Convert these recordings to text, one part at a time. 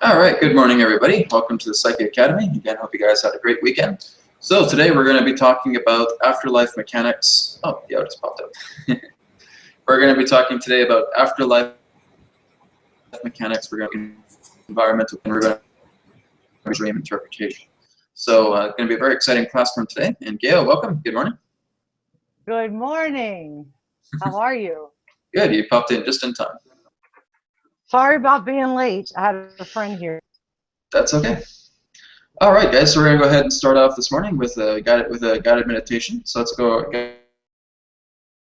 All right, good morning, everybody. Welcome to the Psyche Academy. Again, hope you guys had a great weekend. So today we're going to be talking about afterlife mechanics. Oh, the out just popped up. We're going to be talking today about afterlife mechanics. We're going to environmental, and we're going to dream interpretation. So it's going to be a very exciting class from today. And Gail, welcome. Good morning. Good morning. How are you? Good. You popped in just in time. Sorry about being late. I had a friend here. That's okay. All right, guys. So we're going to go ahead and start off this morning with a guided meditation. So let's go get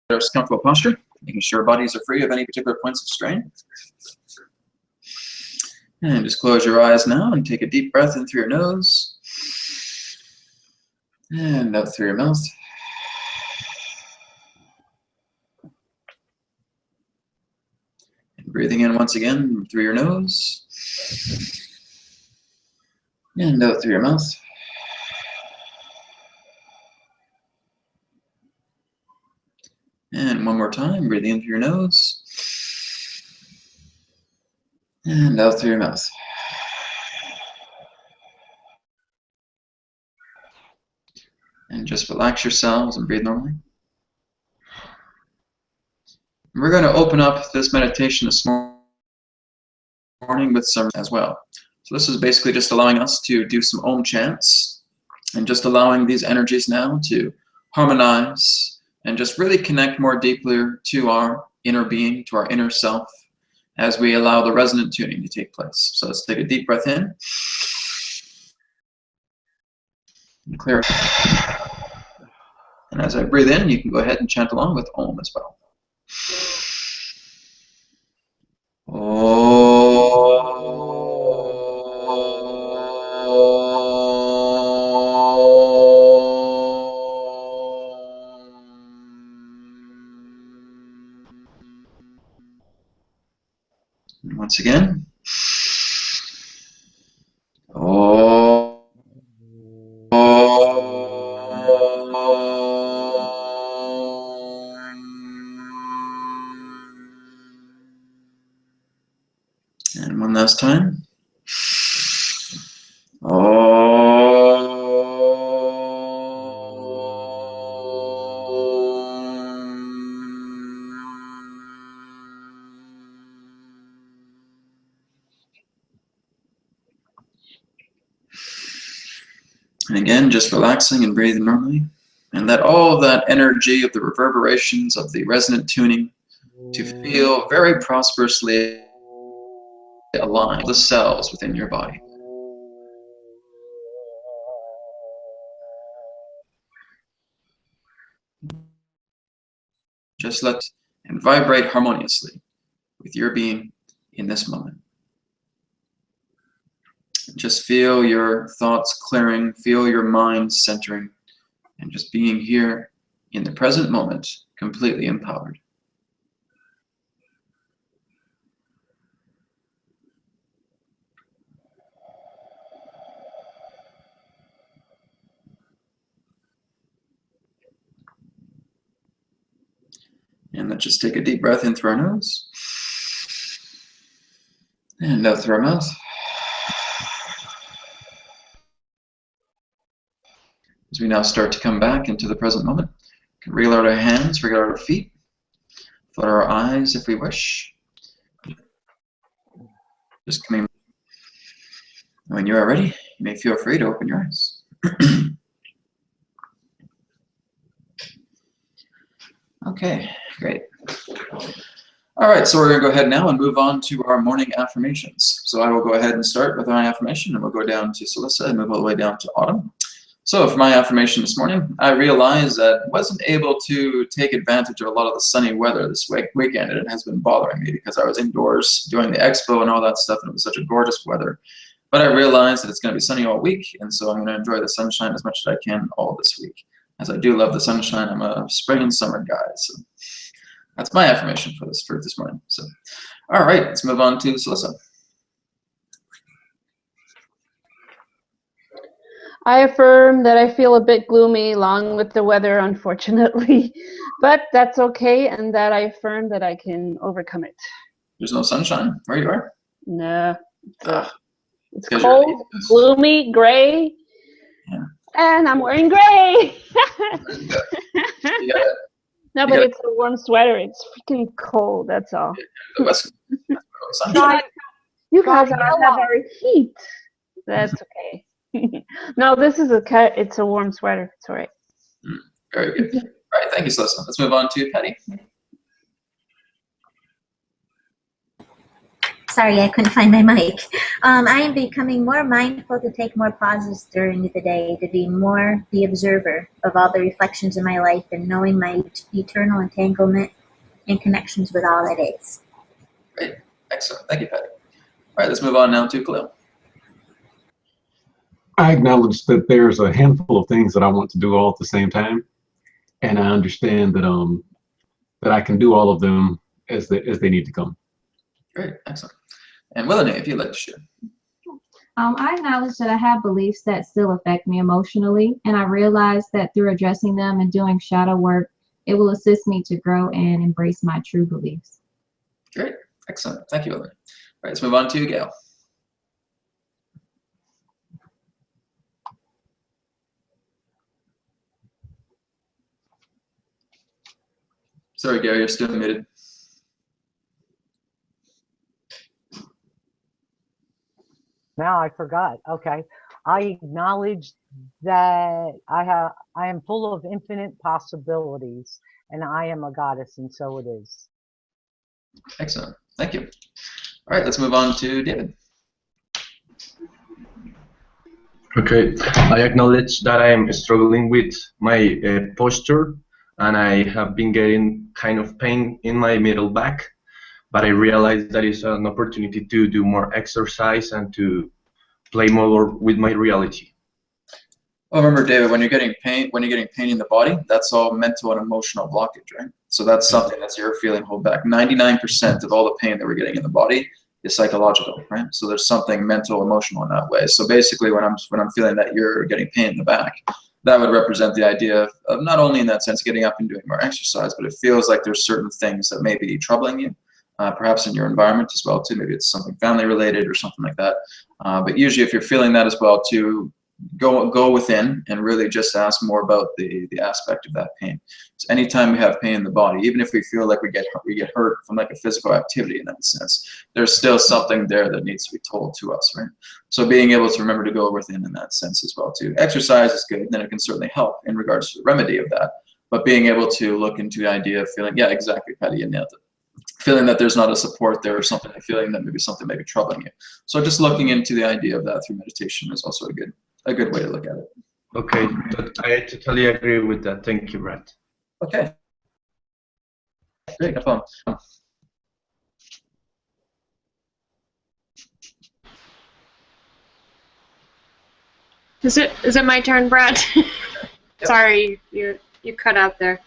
our comfortable posture, making sure our bodies are free of any particular points of strain. And just close your eyes now and take a deep breath in through your nose and out through your mouth. And breathing in once again through your nose and out through your mouth. And one more time, breathing in through your nose and out through your mouth. And just relax yourselves and breathe normally. We're going to open up this meditation this morning with some as well. So this is basically just allowing us to do some Om chants and just allowing these energies now to harmonize and just really connect more deeply to our inner being, to our inner self, as we allow the resonant tuning to take place. So let's take a deep breath in and clear. And as I breathe in, you can go ahead and chant along with Om as well. And once again. And one last time. And again, just relaxing and breathing normally. And let all of that energy of the reverberations of the resonant tuning to feel very prosperously align the cells within your body. Just let and vibrate harmoniously with your being in this moment. Just feel your thoughts clearing, feel your mind centering, and just being here in the present moment, completely empowered. And let's just take a deep breath in through our nose and out through our mouth. As we now start to come back into the present moment, we can wriggle out our hands, wriggle out our feet, flutter our eyes if we wish. Just coming. When you are ready, you may feel free to open your eyes. Okay, great. All right, so we're going to go ahead now and move on to our morning affirmations. So I will go ahead and start with my affirmation, and we'll go down to Celissa and move all the way down to Autumn. So for my affirmation this morning, I realized that I wasn't able to take advantage of a lot of the sunny weather this weekend, and it has been bothering me because I was indoors doing the expo and all that stuff, and it was such a gorgeous weather. But I realized that it's going to be sunny all week, and so I'm going to enjoy the sunshine as much as I can all this week. As I do love the sunshine, I'm a spring and summer guy, so that's my affirmation for this morning. So, all right, let's move on to Celissa. I affirm that I feel a bit gloomy along with the weather, unfortunately, but that's okay, and that I affirm that I can overcome it. There's no sunshine where you are? No, it's It's 'Cause you're cold, gloomy, gray, Yeah. and I'm wearing gray. You got No, You but gotta- it's a warm sweater. It's freaking cold. That's all. the West Coast. Try- You Try guys have yellow. our heat. That's okay. No, this is it's a warm sweater. It's all right. Very good. All right, thank you, Celissa. Let's move on to Patty. Sorry, I couldn't find my mic. I am becoming more mindful to take more pauses during the day, to be more the observer of all the reflections in my life and knowing my eternal entanglement and connections with all that is. Great. Excellent. Thank you, Patty. All right, let's move on now to Khalil. I acknowledge that there's a handful of things that I want to do all at the same time, and I understand that that I can do all of them as they need to come. Great. Excellent. And Willene, if you'd like to share. I acknowledge that I have beliefs that still affect me emotionally, and I realize that through addressing them and doing shadow work, it will assist me to grow and embrace my true beliefs. Great. Excellent. Thank you, Willene. All right, let's move on to Gail. Sorry, Gary, you're still muted. Now I forgot. Okay. I acknowledge that I am full of infinite possibilities and I am a goddess, and so it is. Excellent. Thank you. All right, let's move on to David. Okay, I acknowledge that I am struggling with my posture, and I have been getting kind of pain in my middle back, but I realize that it's an opportunity to do more exercise and to play more with my reality. Well, remember, David, when you're getting pain in the body, that's all mental and emotional blockage, right? So that's something that's you're feeling hold back. 99% of all the pain that we're getting in the body is psychological, right? So there's something mental, emotional in that way. So basically, when I'm feeling that you're getting pain in the back, that would represent the idea of not only in that sense getting up and doing more exercise, but it feels like there's certain things that may be troubling you, perhaps in your environment as well too. Maybe it's something family related or something like that. But usually, if you're feeling that as well too, go within and really just ask more about the aspect of that pain. So anytime we have pain in the body, even if we feel like we get hurt from like a physical activity in that sense, there's still something there that needs to be told to us, right? So being able to remember to go within in that sense as well too. Exercise is good, then it can certainly help in regards to the remedy of that. But being able to look into the idea of feeling, yeah, exactly, Patty, you nailed it. Feeling that there's not a support there or something, feeling that maybe something may be troubling you. So just looking into the idea of that through meditation is also a good way to look at it. Okay, I totally agree with that. Thank you, Brad. Okay. Great, no problem. Is it my turn, Brad? Sorry, you cut out there.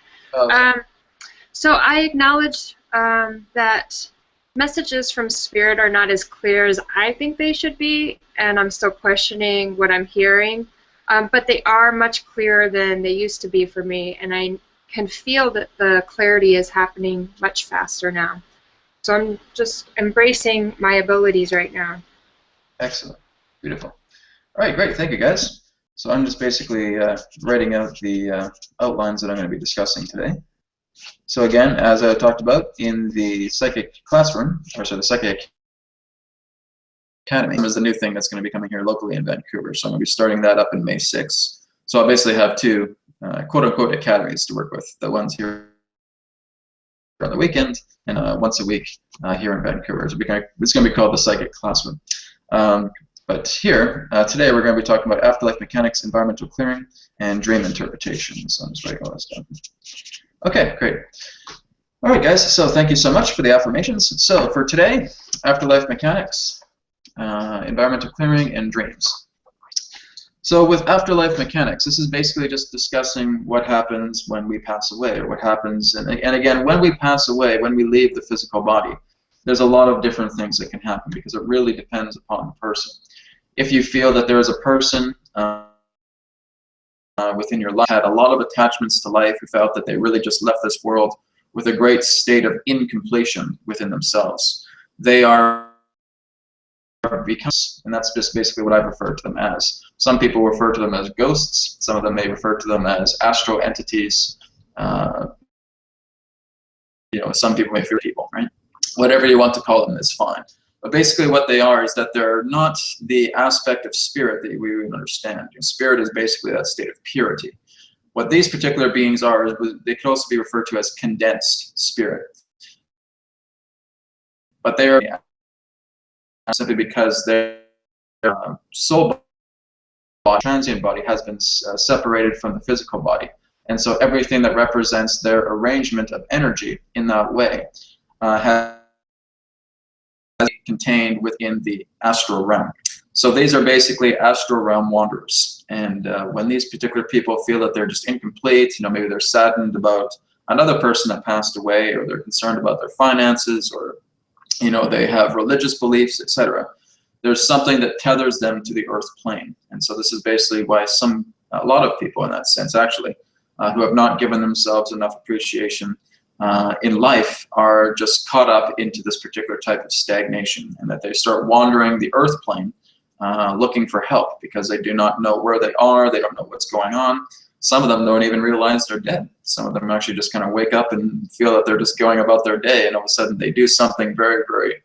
So I acknowledge that messages from Spirit are not as clear as I think they should be, and I'm still questioning what I'm hearing. But they are much clearer than they used to be for me, and I can feel that the clarity is happening much faster now. So I'm just embracing my abilities right now. Excellent. Beautiful. All right, great. Thank you, guys. So I'm just basically writing out the outlines that I'm going to be discussing today. So again, as I talked about in the Psychic Classroom, or sorry, the Psychic Academy is the new thing that's going to be coming here locally in Vancouver. So I'm going to be starting that up in May 6th. So I'll basically have two quote-unquote academies to work with. The ones here on the weekend and once a week here in Vancouver. It's going to be called the Psychic Classroom. But here, today we're going to be talking about afterlife mechanics, environmental clearing, and dream interpretation. So I'm just writing all this down. Okay, great. All right, guys, so thank you so much for the affirmations. So for today, afterlife mechanics, environmental clearing, and dreams. So with afterlife mechanics, this is basically just discussing what happens when we pass away, or what happens, and again, when we pass away, when we leave the physical body, there's a lot of different things that can happen because it really depends upon the person. If you feel that there is a person within your life had a lot of attachments to life, who felt that they really just left this world with a great state of incompletion within themselves, they are becomes, and that's just basically what I've referred to them as. Some people refer to them as ghosts. Some of them may refer to them as astral entities. You know, some people may fear people, right? Whatever you want to call them is fine. But basically what they are is that they're not the aspect of spirit that we would understand. You know, spirit is basically that state of purity. What these particular beings are, they could also be referred to as condensed spirit. But they are simply because their soul body, transient body, has been separated from the physical body. And so everything that represents their arrangement of energy in that way has contained within the astral realm. So these are basically astral realm wanderers. And when these particular people feel that they're just incomplete, you know, maybe they're saddened about another person that passed away, or they're concerned about their finances, or, you know, they have religious beliefs, etc. There's something that tethers them to the earth plane. And so this is basically why a lot of people in that sense actually, who have not given themselves enough appreciation in life, are just caught up into this particular type of stagnation, and that they start wandering the earth plane looking for help because they do not know where they are, they don't know what's going on. Some of them don't even realize they're dead. Some of them actually just kind of wake up and feel that they're just going about their day, and all of a sudden they do something very, very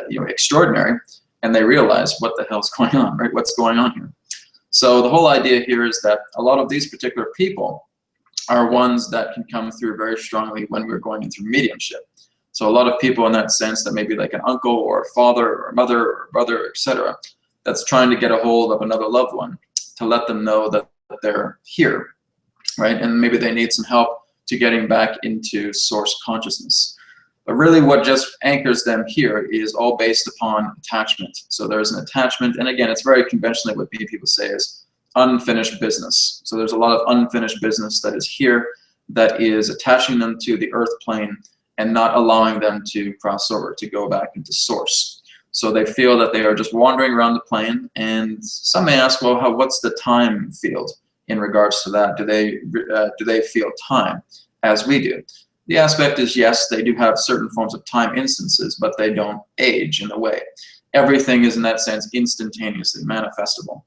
you know, extraordinary, and they realize what the hell's going on, right? What's going on here? So the whole idea here is that a lot of these particular people are ones that can come through very strongly when we're going through mediumship. So a lot of people in that sense, that may be like an uncle or a father or a mother or a brother, etc., that's trying to get a hold of another loved one to let them know that they're here, right? And maybe they need some help to getting back into source consciousness. But really what just anchors them here is all based upon attachment. So there's an attachment, and again, it's very conventionally what people say is unfinished business. So there's a lot of unfinished business that is here, that is attaching them to the earth plane and not allowing them to cross over, to go back into source. So they feel that they are just wandering around the plane, and some may ask, well, what's the time field in regards to that? Do they feel time as we do? The aspect is, yes, they do have certain forms of time instances, but they don't age in the way. Everything is in that sense instantaneously manifestable.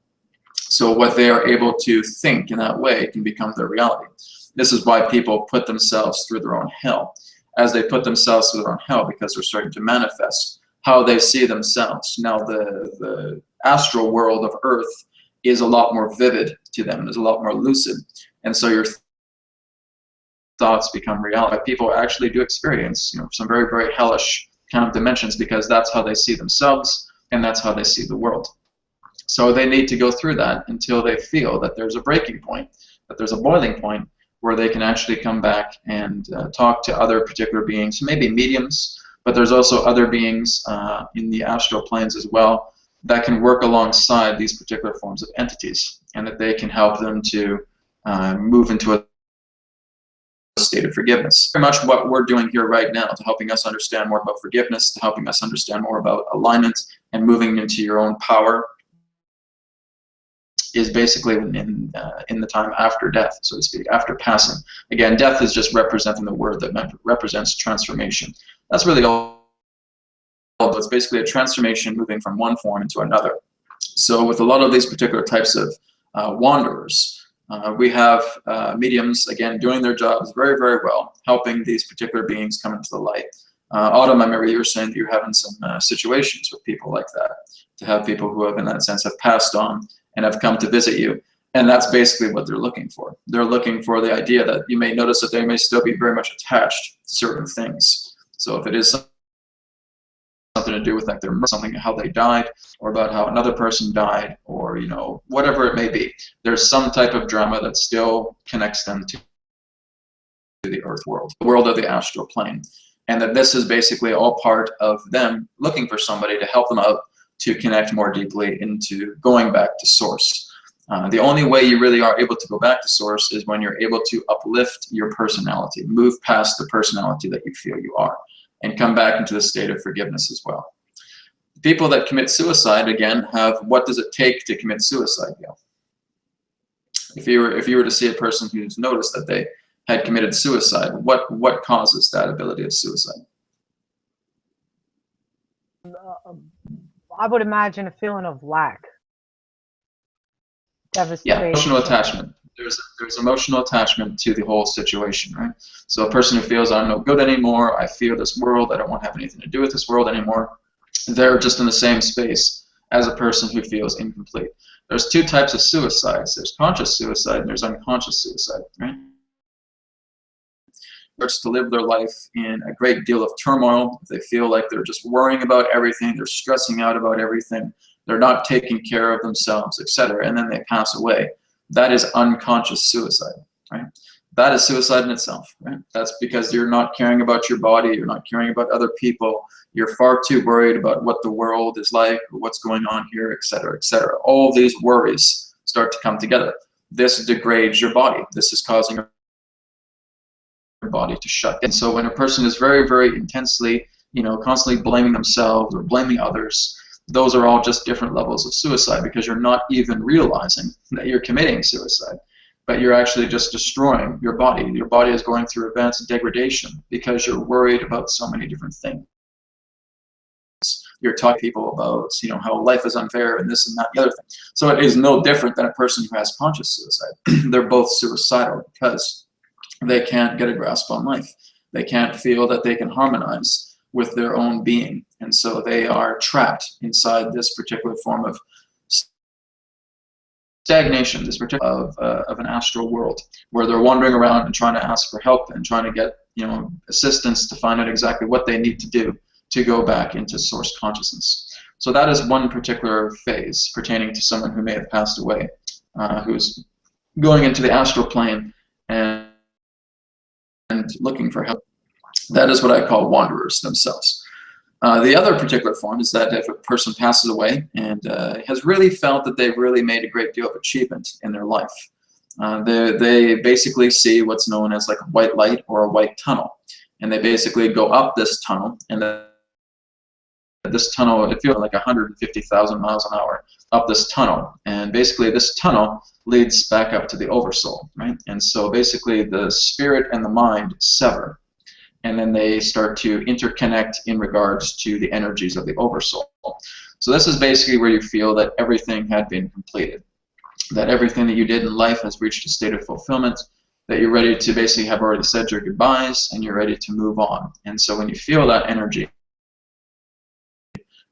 So what they are able to think in that way can become their reality. This is why people put themselves through their own hell. As they put themselves through their own hell, because they're starting to manifest how they see themselves. Now the astral world of Earth is a lot more vivid to them, is a lot more lucid. And so your thoughts become reality. People actually do experience, you know, some very, very hellish kind of dimensions, because that's how they see themselves and that's how they see the world. So they need to go through that until they feel that there's a breaking point, that there's a boiling point where they can actually come back and talk to other particular beings, maybe mediums, but there's also other beings in the astral planes as well that can work alongside these particular forms of entities, and that they can help them to move into a state of forgiveness. Very much what we're doing here right now, to helping us understand more about forgiveness, to helping us understand more about alignment and moving into your own power, is basically in the time after death, so to speak, after passing. Again, death is just representing the word that represents transformation. That's really all. It's basically a transformation moving from one form into another. So with a lot of these particular types of wanderers, we have mediums, again, doing their jobs very, very well, helping these particular beings come into the light. Autumn, I remember you were saying that you're having some situations with people like that, to have people who have, in that sense, have passed on and have come to visit you. And that's basically what they're looking for. They're looking for the idea that you may notice that they may still be very much attached to certain things. So if it is something to do with like something, how they died, or about how another person died, or, you know, whatever it may be, there's some type of drama that still connects them to the earth world, the world of the astral plane. And that this is basically all part of them looking for somebody to help them out to connect more deeply into going back to source. The only way you really are able to go back to source is when you're able to uplift your personality, move past the personality that you feel you are, and come back into the state of forgiveness as well. People that commit suicide, again, have, what does it take to commit suicide, Gail? If you were to see a person who's noticed that they had committed suicide, what causes that ability of suicide? I would imagine a feeling of lack. Yeah, Devastation. emotional attachment. There's emotional attachment to the whole situation, right? So a person who feels I'm no good anymore, I fear this world, I don't want to have anything to do with this world anymore, they're just in the same space as a person who feels incomplete. There's two types of suicides. There's conscious suicide and there's unconscious suicide, right? Starts to live their life in a great deal of turmoil. They feel like they're just worrying about everything, they're stressing out about everything, they're not taking care of themselves, etc., and then they pass away. That is unconscious suicide, right? That is suicide in itself, right? That's because you're not caring about your body, you're not caring about other people, you're far too worried about what the world is like, or what's going on here, etc., etc. All these worries start to come together. This degrades your body. This is causing your body to shut down. So when a person is very, very intensely, constantly blaming themselves or blaming others, those are all just different levels of suicide, because you're not even realizing that you're committing suicide, but you're actually just destroying your body. Your body is going through advanced degradation because you're worried about so many different things. You're talking to people about, how life is unfair and this and that and the other thing. So it is no different than a person who has conscious suicide. They're both suicidal because they can't get a grasp on life. They can't feel that they can harmonize with their own being, and so they are trapped inside this particular form of stagnation, this particular of an astral world, where they're wandering around and trying to ask for help and trying to get assistance to find out exactly what they need to do to go back into source consciousness. So that is one particular phase pertaining to someone who may have passed away, who's going into the astral plane and looking for help. That is what I call wanderers themselves. The other particular form is that if a person passes away and has really felt that they've really made a great deal of achievement in their life, they basically see what's known as like a white light or a white tunnel. And they basically go up this tunnel, and this tunnel, it feels like 150,000 miles an hour up this tunnel. And basically this tunnel leads back up to the oversoul, right? And so basically the spirit and the mind sever, and then they start to interconnect in regards to the energies of the oversoul. So this is basically where you feel that everything had been completed, that everything that you did in life has reached a state of fulfillment, that you're ready to basically have already said your goodbyes and you're ready to move on. And so when you feel that energy,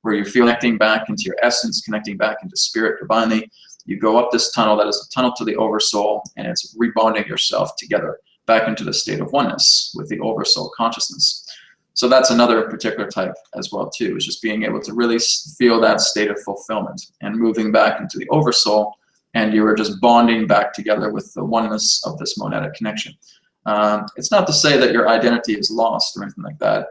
where you feel connecting back into your essence, connecting back into spirit divinely, you go up this tunnel, that is the tunnel to the oversoul, and it's rebonding yourself together back into the state of oneness with the oversoul consciousness. So that's another particular type as well too, is just being able to really feel that state of fulfillment and moving back into the oversoul, and you are just bonding back together with the oneness of this monadic connection. It's not to say that your identity is lost or anything like that.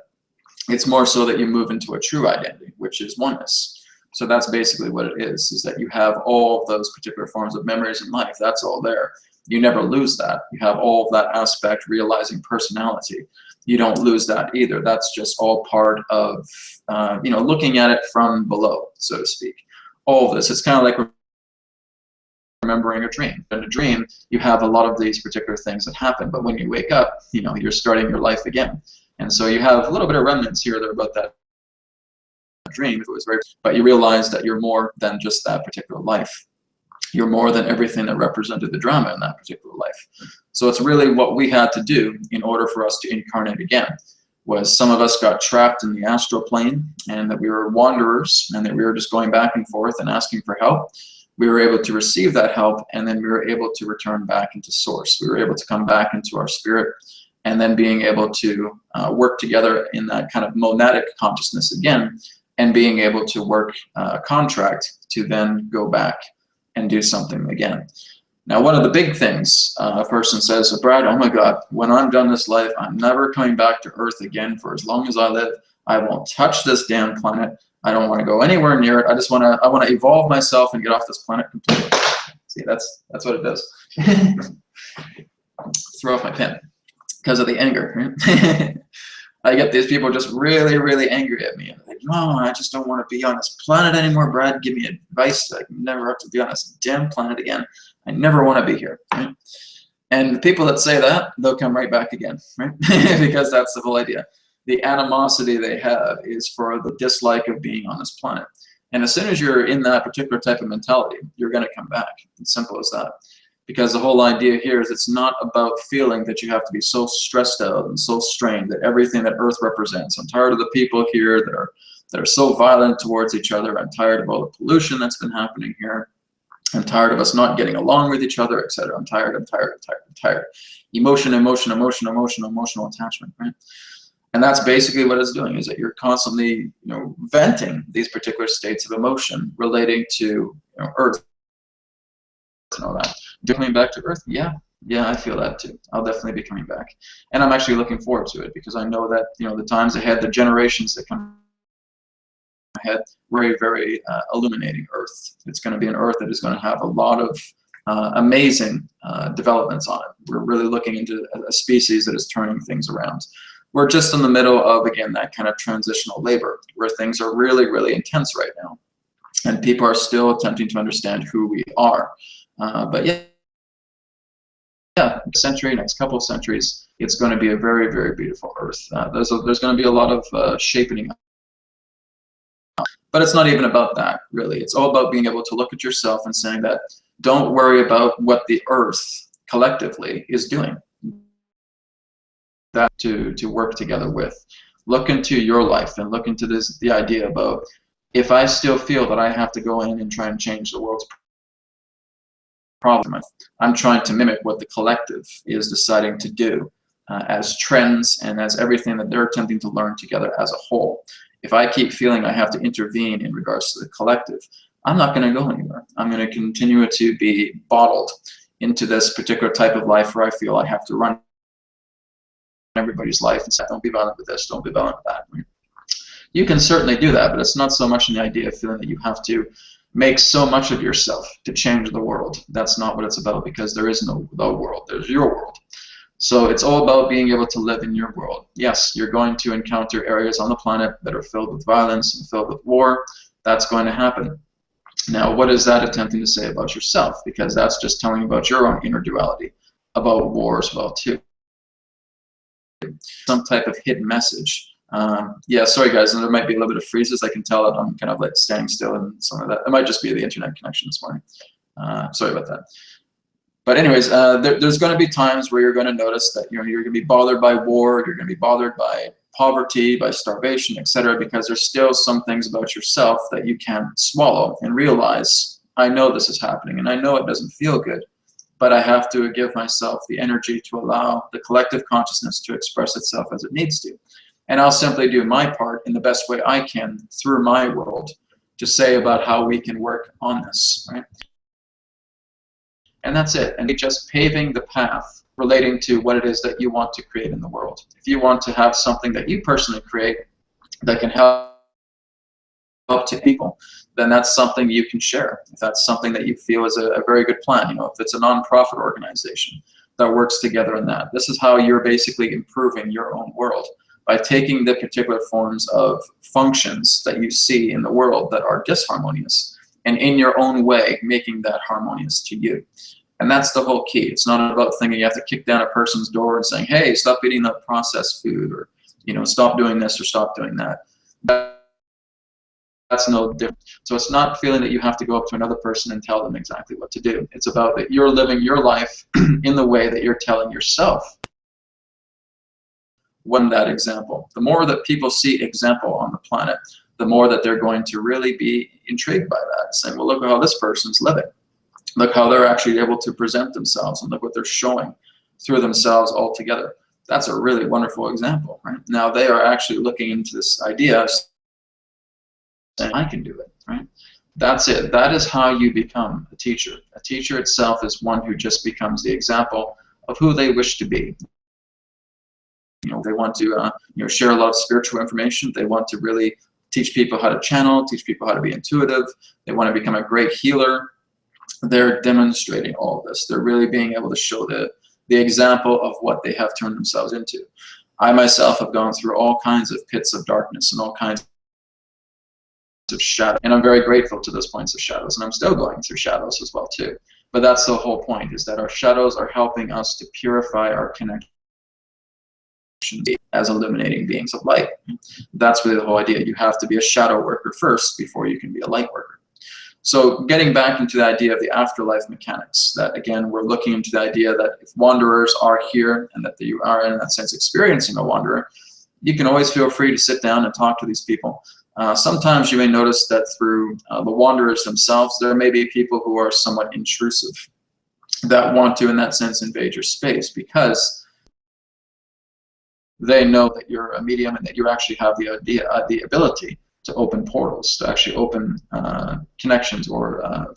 It's more so that you move into a true identity, which is oneness. So that's basically what it is that you have all of those particular forms of memories in life. That's all there. You never lose that. You have all of that aspect, realizing personality. You don't lose that either. That's just all part of, looking at it from below, so to speak. All of this, it's kind of like remembering a dream. In a dream, you have a lot of these particular things that happen, but when you wake up, you're starting your life again. And so you have a little bit of remnants here or there about that dream, if it was very, but you realize that you're more than just that particular life. You're more than everything that represented the drama in that particular life. So it's really what we had to do in order for us to incarnate again, was some of us got trapped in the astral plane, and that we were wanderers, and that we were just going back and forth and asking for help. We were able to receive that help, and then we were able to return back into source. We were able to come back into our spirit, and then being able to work together in that kind of monadic consciousness again, and being able to work a contract to then go back and do something again. Now, one of the big things a person says, so Brad, oh my God, when I'm done this life, I'm never coming back to Earth again for as long as I live. I won't touch this damn planet. I don't want to go anywhere near it. I want to evolve myself and get off this planet completely. See, that's what it does. Throw off my pen because of the anger. I get these people just really, really angry at me. And they're like, no, I just don't want to be on this planet anymore. Brad, give me advice. I never have to be on this damn planet again. I never want to be here. Right? And the people that say that, they'll come right back again, right? Because that's the whole idea. The animosity they have is for the dislike of being on this planet. And as soon as you're in that particular type of mentality, you're going to come back. It's simple as that. Because the whole idea here is it's not about feeling that you have to be so stressed out and so strained that everything that Earth represents. I'm tired of the people here that are so violent towards each other. I'm tired of all the pollution that's been happening here. I'm tired of us not getting along with each other, etc. I'm tired, I'm tired, I'm tired, I'm tired. Emotion, emotion, emotion, emotion, emotional attachment, right? And that's basically what it's doing, is that you're constantly, venting these particular states of emotion relating to, Earth. And all that. Coming back to Earth, yeah, I feel that too. I'll definitely be coming back, and I'm actually looking forward to it because I know that the times ahead, the generations that come ahead, very, very illuminating Earth. It's going to be an Earth that is going to have a lot of amazing developments on it. We're really looking into a species that is turning things around. We're just in the middle of, again, that kind of transitional labor where things are really, really intense right now, and people are still attempting to understand who we are. But yeah, next couple of centuries, it's going to be a very, very beautiful Earth. There's going to be a lot of shaping up. But it's not even about that, really. It's all about being able to look at yourself and saying that don't worry about what the Earth collectively is doing. That to work together with. Look into your life and look into the idea about if I still feel that I have to go in and try and change the world's problem, I'm trying to mimic what the collective is deciding to do as trends and as everything that they're attempting to learn together as a whole. If I keep feeling I have to intervene in regards to the collective, I'm not going to go anywhere. I'm going to continue to be bottled into this particular type of life where I feel I have to run everybody's life and say, don't be violent with this, don't be violent with that. You can certainly do that, but it's not so much in the idea of feeling that you have to make so much of yourself to change the world. That's not what it's about, because there is no the world, there's your world. So it's all about being able to live in your world. Yes, you're going to encounter areas on the planet that are filled with violence and filled with war. That's going to happen. Now, what is that attempting to say about yourself? Because that's just telling about your own inner duality, about war as well, too. Some type of hidden message. Yeah, sorry guys, there might be a little bit of freezes. I can tell that I'm kind of like standing still and some of that. It might just be the internet connection this morning. Sorry about that. But anyways, there's going to be times where you're going to notice that you're going to be bothered by war, you're going to be bothered by poverty, by starvation, etc., because there's still some things about yourself that you can't swallow and realize, I know this is happening and I know it doesn't feel good, but I have to give myself the energy to allow the collective consciousness to express itself as it needs to. And I'll simply do my part in the best way I can through my world to say about how we can work on this, right? And that's it. And just paving the path relating to what it is that you want to create in the world. If you want to have something that you personally create that can help to people, then that's something you can share. If that's something that you feel is a very good plan, if it's a nonprofit organization that works together in that. This is how you're basically improving your own world, by taking the particular forms of functions that you see in the world that are disharmonious, and in your own way making that harmonious to you. And that's the whole key. It's not about thinking you have to kick down a person's door and saying, hey, stop eating that processed food, or stop doing this or stop doing that. That's no different. So it's not feeling that you have to go up to another person and tell them exactly what to do. It's about that you're living your life in the way that you're telling yourself when that example. The more that people see example on the planet, the more that they're going to really be intrigued by that, saying, well, look at how this person's living. Look how they're actually able to present themselves, and look what they're showing through themselves altogether. That's a really wonderful example, right? Now they are actually looking into this idea, saying, I can do it, right? That's it. That is how you become a teacher. A teacher itself is one who just becomes the example of who they wish to be. They want to share a lot of spiritual information. They want to really teach people how to channel, teach people how to be intuitive. They want to become a great healer. They're demonstrating all of this. They're really being able to show the example of what they have turned themselves into. I myself have gone through all kinds of pits of darkness and all kinds of shadow, and I'm very grateful to those points of shadows, and I'm still going through shadows as well too. But that's the whole point, is that our shadows are helping us to purify our connection as illuminating beings of light. That's really the whole idea. You have to be a shadow worker first before you can be a light worker. So getting back into the idea of the afterlife mechanics, that again, we're looking into the idea that if wanderers are here and that you are in that sense experiencing a wanderer, you can always feel free to sit down and talk to these people. Sometimes you may notice that through the wanderers themselves, there may be people who are somewhat intrusive that want to, in that sense, invade your space because they know that you're a medium and that you actually have the ability to open portals, to actually open connections or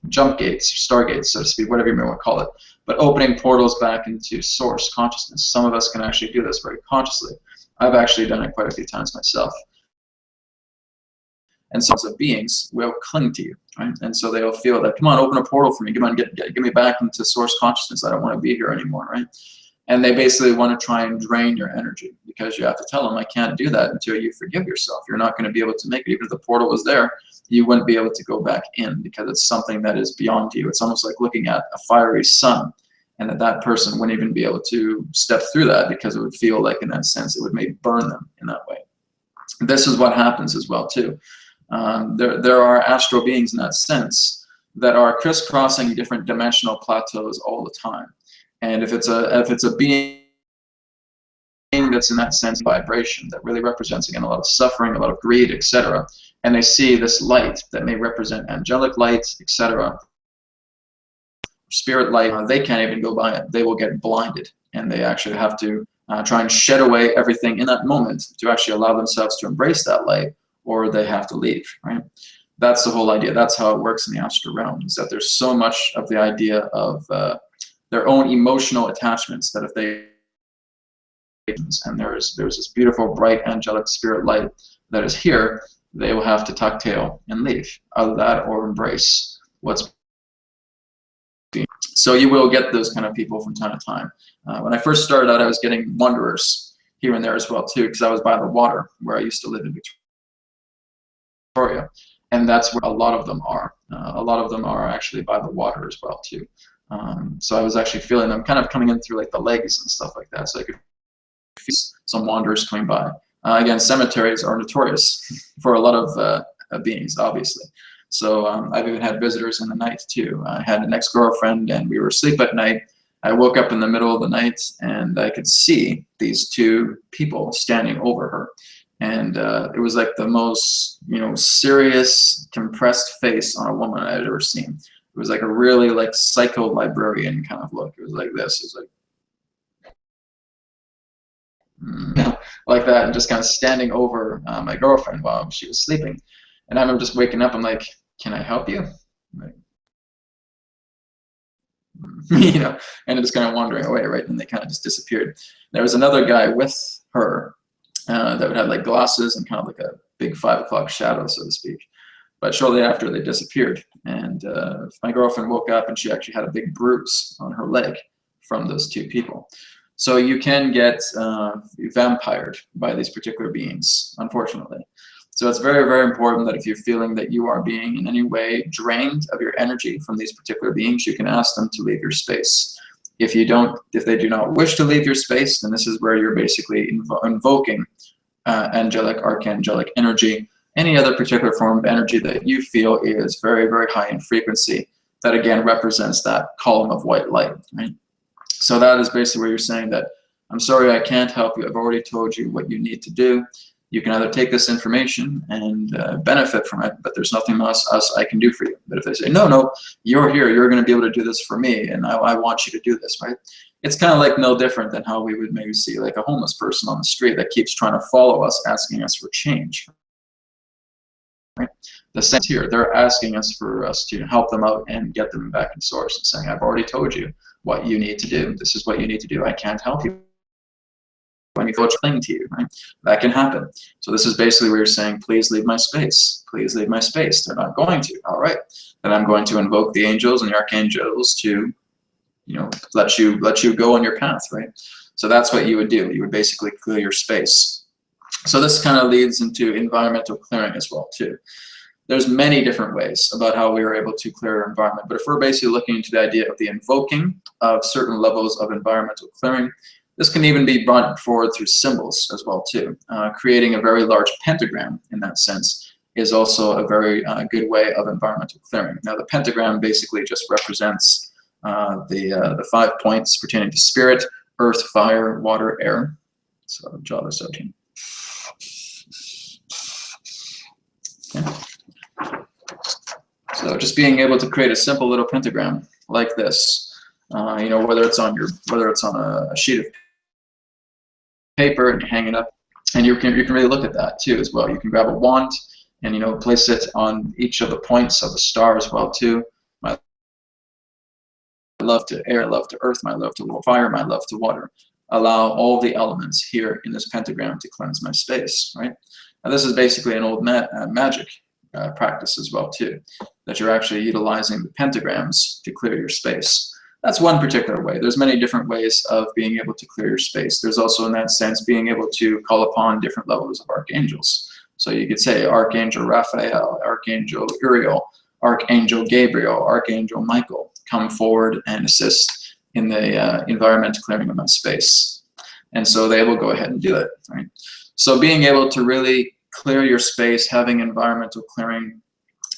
jump gates, or stargates, so to speak, whatever you may want to call it. But opening portals back into source consciousness. Some of us can actually do this very consciously. I've actually done it quite a few times myself. And some of beings will cling to you, right? And so they'll feel that, come on, open a portal for me. Come on, get me back into source consciousness. I don't want to be here anymore, right? And they basically want to try and drain your energy because you have to tell them, I can't do that until you forgive yourself. You're not going to be able to make it. Even if the portal was there, you wouldn't be able to go back in because it's something that is beyond you. It's almost like looking at a fiery sun, and that person wouldn't even be able to step through that because it would feel like, in that sense, it would maybe burn them in that way. This is what happens as well, too. There are astral beings in that sense that are crisscrossing different dimensional plateaus all the time. And if it's a being that's in that sense vibration that really represents, again, a lot of suffering, a lot of greed, etc., and they see this light that may represent angelic light, etc., spirit light, they can't even go by it. They will get blinded, and they actually have to try and shed away everything in that moment to actually allow themselves to embrace that light, or they have to leave, right? That's the whole idea. That's how it works in the astral realm, is that there's so much of the idea of their own emotional attachments that if they, and there's this beautiful bright angelic spirit light that is here, they will have to tuck tail and leave, either that or embrace what's being. So you will get those kind of people from time to time. When I first started out, I was getting wanderers here and there as well too, because I was by the water where I used to live in Victoria, and that's where a lot of them are. A lot of them are actually by the water as well too. So I was actually feeling them kind of coming in through like the legs and stuff like that, so I could feel some wanderers coming by. Again, cemeteries are notorious for a lot of beings, obviously. So I've even had visitors in the night too. I had an ex-girlfriend and we were asleep at night. I woke up in the middle of the night and I could see these two people standing over her. And it was like the most, serious, compressed face on a woman I had ever seen. It was like a really like psycho-librarian kind of look. It was like this. It was like, like that, and just kind of standing over my girlfriend while she was sleeping. And I remember just waking up. I'm like, "Can I help you?" Like, and just kind of wandering away, right? And they kind of just disappeared. There was another guy with her that would have like glasses and kind of like a big 5 o'clock shadow, so to speak. But shortly after, they disappeared. And my girlfriend woke up and she actually had a big bruise on her leg from those two people. So you can get vampired by these particular beings, unfortunately. So it's very, very important that if you're feeling that you are being in any way drained of your energy from these particular beings, you can ask them to leave your space. If they do not wish to leave your space, then this is where you're basically invoking angelic, archangelic energy, any other particular form of energy that you feel is very, very high in frequency, that again represents that column of white light, right? So that is basically where you're saying that, I'm sorry, I can't help you. I've already told you what you need to do. You can either take this information and benefit from it, but there's nothing else I can do for you. But if they say, no, you're here, you're going to be able to do this for me, and I want you to do this, right? It's kind of like no different than how we would maybe see like a homeless person on the street that keeps trying to follow us, asking us for change. Right? The sense here, they're asking us for us to help them out and get them back in source, and saying, I've already told you what you need to do. This is what you need to do. I can't help you when you feel cling to you, right? That can happen. So this is basically where you're saying, please leave my space. Please leave my space. They're not going to. All right. Then I'm going to invoke the angels and the archangels to, let you go on your path, right? So that's what you would do. You would basically clear your space. So this kind of leads into environmental clearing as well too. There's many different ways about how we are able to clear our environment, but if we're basically looking into the idea of the invoking of certain levels of environmental clearing, This can even be brought forward through symbols as well too. Creating a very large pentagram in that sense is also a very good way of environmental clearing. Now the pentagram basically just represents the 5 points pertaining to spirit, earth, fire, water, air. So I'll draw this out here. Okay. So just being able to create a simple little pentagram like this, you know, whether it's on a sheet of paper and you hang it up, and you can really look at that too as well. You can grab a wand and, you know, place it on each of the points of the star as well too. My love to air, love to earth, my love to fire, my love to water. Allow all the elements here in this pentagram to cleanse my space, right? Now this is basically an old magic practice as well too, that you're actually utilizing the pentagrams to clear your space. That's one particular way. There's many different ways of being able to clear your space. There's also, in that sense, being able to call upon different levels of archangels. So you could say Archangel Raphael, Archangel Uriel, Archangel Gabriel, Archangel Michael, come forward and assist in the environmental clearing of my space. And so they will go ahead and do it, right? So being able to really clear your space, having environmental clearing,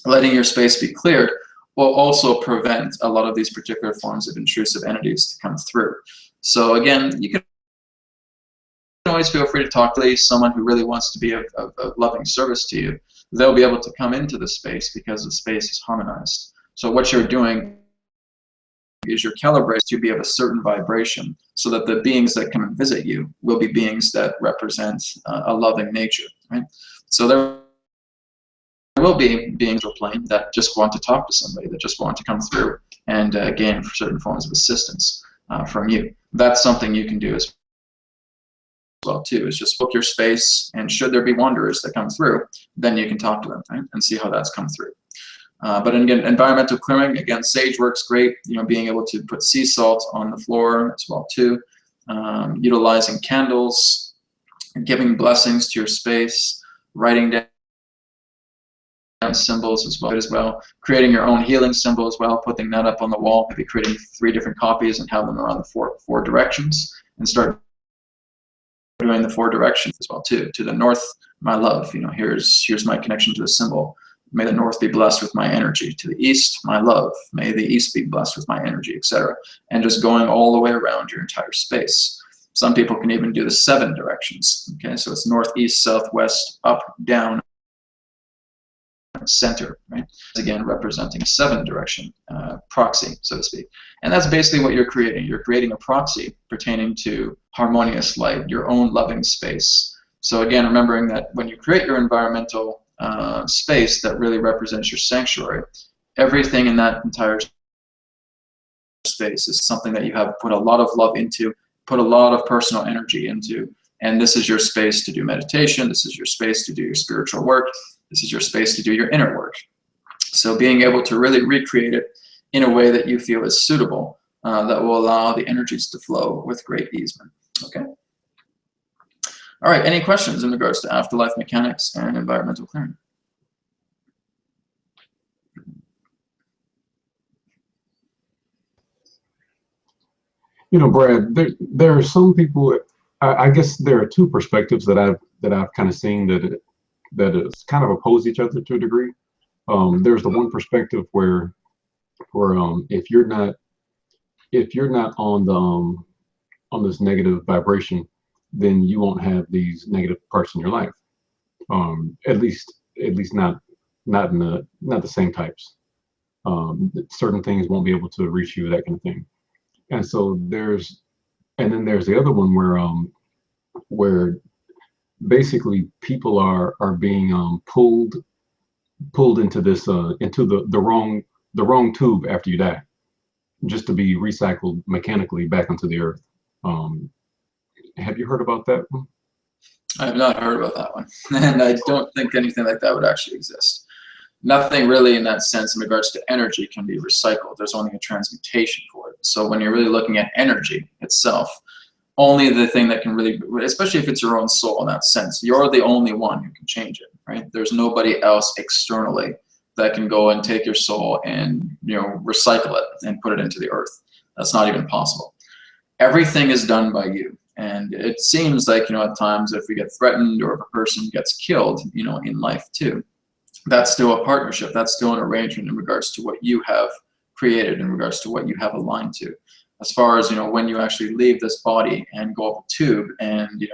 letting your space be cleared, will also prevent a lot of these particular forms of intrusive entities to come through. So again, you can always feel free to talk to someone who really wants to be of loving service to you. They'll be able to come into the space because the space is harmonized. So what you're doing is you're calibrated to be of a certain vibration so that the beings that come and visit you will be beings that represent a loving nature, right? So there will be beings on the plane that just want to talk to somebody, that just want to come through and gain certain forms of assistance from you. That's something you can do as well too, is just book your space, and should there be wanderers that come through, then you can talk to them, right, and see how that's come through. But again, environmental clearing, again, sage works great, you know, being able to put sea salt on the floor as well too, utilizing candles, giving blessings to your space, writing down symbols as well, creating your own healing symbol as well, putting that up on the wall, maybe creating 3 different copies and have them around the four directions, and start doing the 4 directions as well too. To the north, my love, you know, here's my connection to the symbol. May the north be blessed with my energy. To the east, my love. May the east be blessed with my energy, etc. And just going all the way around your entire space. Some people can even do the 7 directions. Okay, so it's north, east, south, west, up, down, center, right? Again, representing a 7 direction proxy, so to speak. And that's basically what you're creating. You're creating a proxy pertaining to harmonious light, your own loving space. So again, remembering that when you create your environmental space that really represents your sanctuary, everything in that entire space is something that you have put a lot of love into, put a lot of personal energy into, and this is your space to do meditation, this is your space to do your spiritual work, this is your space to do your inner work. So being able to really recreate it in a way that you feel is suitable, that will allow the energies to flow with great easement. Okay. All right, any questions in regards to afterlife mechanics and environmental clearing? You know, Brad, there are some people, I guess there are 2 perspectives that I've kind of seen that is kind of oppose each other to a degree. There's the one perspective where if you're not on this negative vibration, then you won't have these negative parts in your life. At least not the same types. Certain things won't be able to reach you, that kind of thing. And so then there's the other one where basically people are being pulled into this into the wrong tube after you die, just to be recycled mechanically back onto the earth. Have you heard about that one? I have not heard about that one, and I don't think anything like that would actually exist. Nothing really in that sense in regards to energy can be recycled. There's only a transmutation for it. So when you're really looking at energy itself, only the thing that can really, especially if it's your own soul in that sense, you're the only one who can change it, right? There's nobody else externally that can go and take your soul and, you know, recycle it and put it into the earth. That's not even possible. Everything is done by you. And it seems like, at times if we get threatened or if a person gets killed, in life too, that's still a partnership. That's still an arrangement in regards to what you have created, in regards to what you have aligned to. As far as, when you actually leave this body and go up a tube and,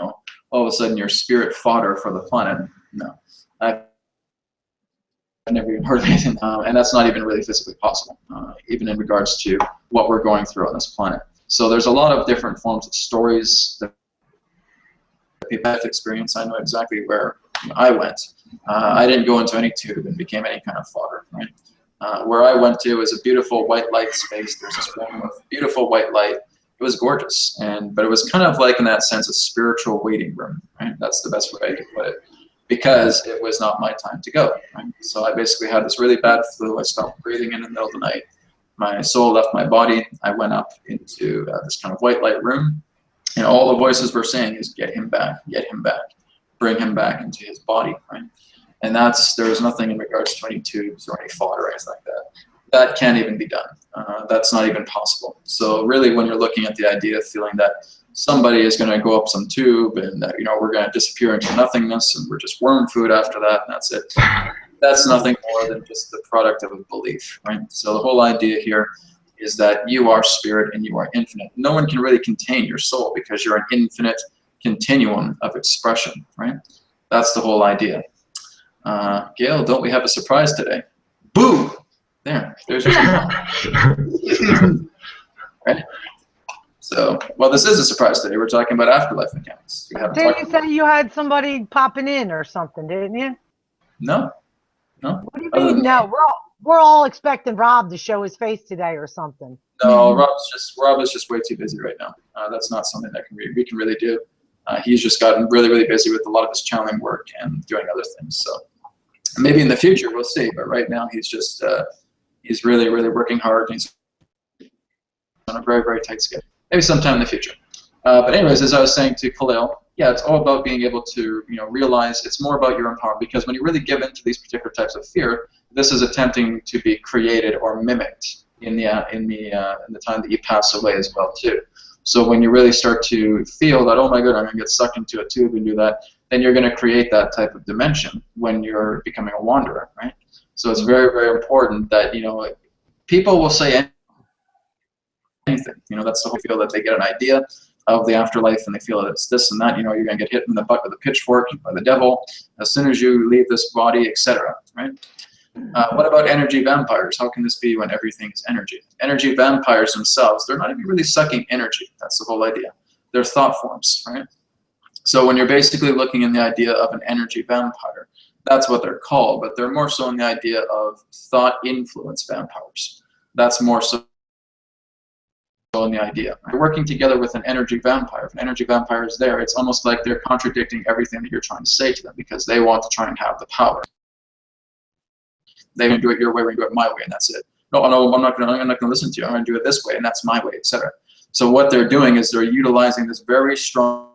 all of a sudden you're spirit fodder for the planet, no. I've never even heard of anything, and that's not even really physically possible, even in regards to what we're going through on this planet. So there's a lot of different forms of stories that people have experienced. I know exactly where I went. I didn't go into any tube and became any kind of fodder, right? Where I went to is a beautiful white light space. There's this room with beautiful white light. It was gorgeous, but it was kind of like, in that sense, a spiritual waiting room, right? That's the best way I could put it, because it was not my time to go, right? So I basically had this really bad flu. I stopped breathing in the middle of the night. My soul left my body. I went up into this kind of white light room, and all the voices were saying is, get him back, bring him back into his body, right? And there was nothing in regards to any tubes or any fodder or anything like that. That can't even be done. That's not even possible. So really, when you're looking at the idea of feeling that somebody is going to go up some tube and that, we're going to disappear into nothingness and we're just worm food after that and that's it, that's nothing more than just the product of a belief, right? So the whole idea here is that you are spirit and you are infinite. No one can really contain your soul because you're an infinite continuum of expression, right? That's the whole idea. Gail, don't we have a surprise today? Boo! There's your surprise. Right? So, well, this is a surprise today. We're talking about afterlife mechanics. Didn't you say you had somebody popping in or something, didn't you? No. What do you mean? No, we're all expecting Rob to show his face today or something. No, Rob is just way too busy right now. That's not something that we can really do. He's just gotten really, really busy with a lot of his channeling work and doing other things. So maybe in the future we'll see. But right now he's just he's really, really working hard. And he's on a very, very tight schedule. Maybe sometime in the future. But anyways, as I was saying to Khalil, yeah, it's all about being able to realize it's more about your empowerment, because when you really give into these particular types of fear, this is attempting to be created or mimicked in the time that you pass away as well too. So when you really start to feel that, oh my god, I'm going to get sucked into a tube and do that, then you're going to create that type of dimension when you're becoming a wanderer, right? So it's very, very important that people will say anything. That's the whole feel that they get an idea of the afterlife and they feel that it's this and that. You're going to get hit in the butt with a pitchfork by the devil as soon as you leave this body, etc. Right? What about energy vampires? How can this be when everything is energy? Energy vampires themselves, they're not even really sucking energy. That's the whole idea. They're thought forms, right? So when you're basically looking in the idea of an energy vampire, that's what they're called, but they're more so in the idea of thought influence vampires. That's more so in the idea. You're working together with an energy vampire. If an energy vampire is there, it's almost like they're contradicting everything that you're trying to say to them because they want to try and have the power. They're going to do it your way, we're going to do it my way, and that's it. No, I'm not going to listen to you. I'm going to do it this way, and that's my way, etc. So what they're doing is they're utilizing this very strong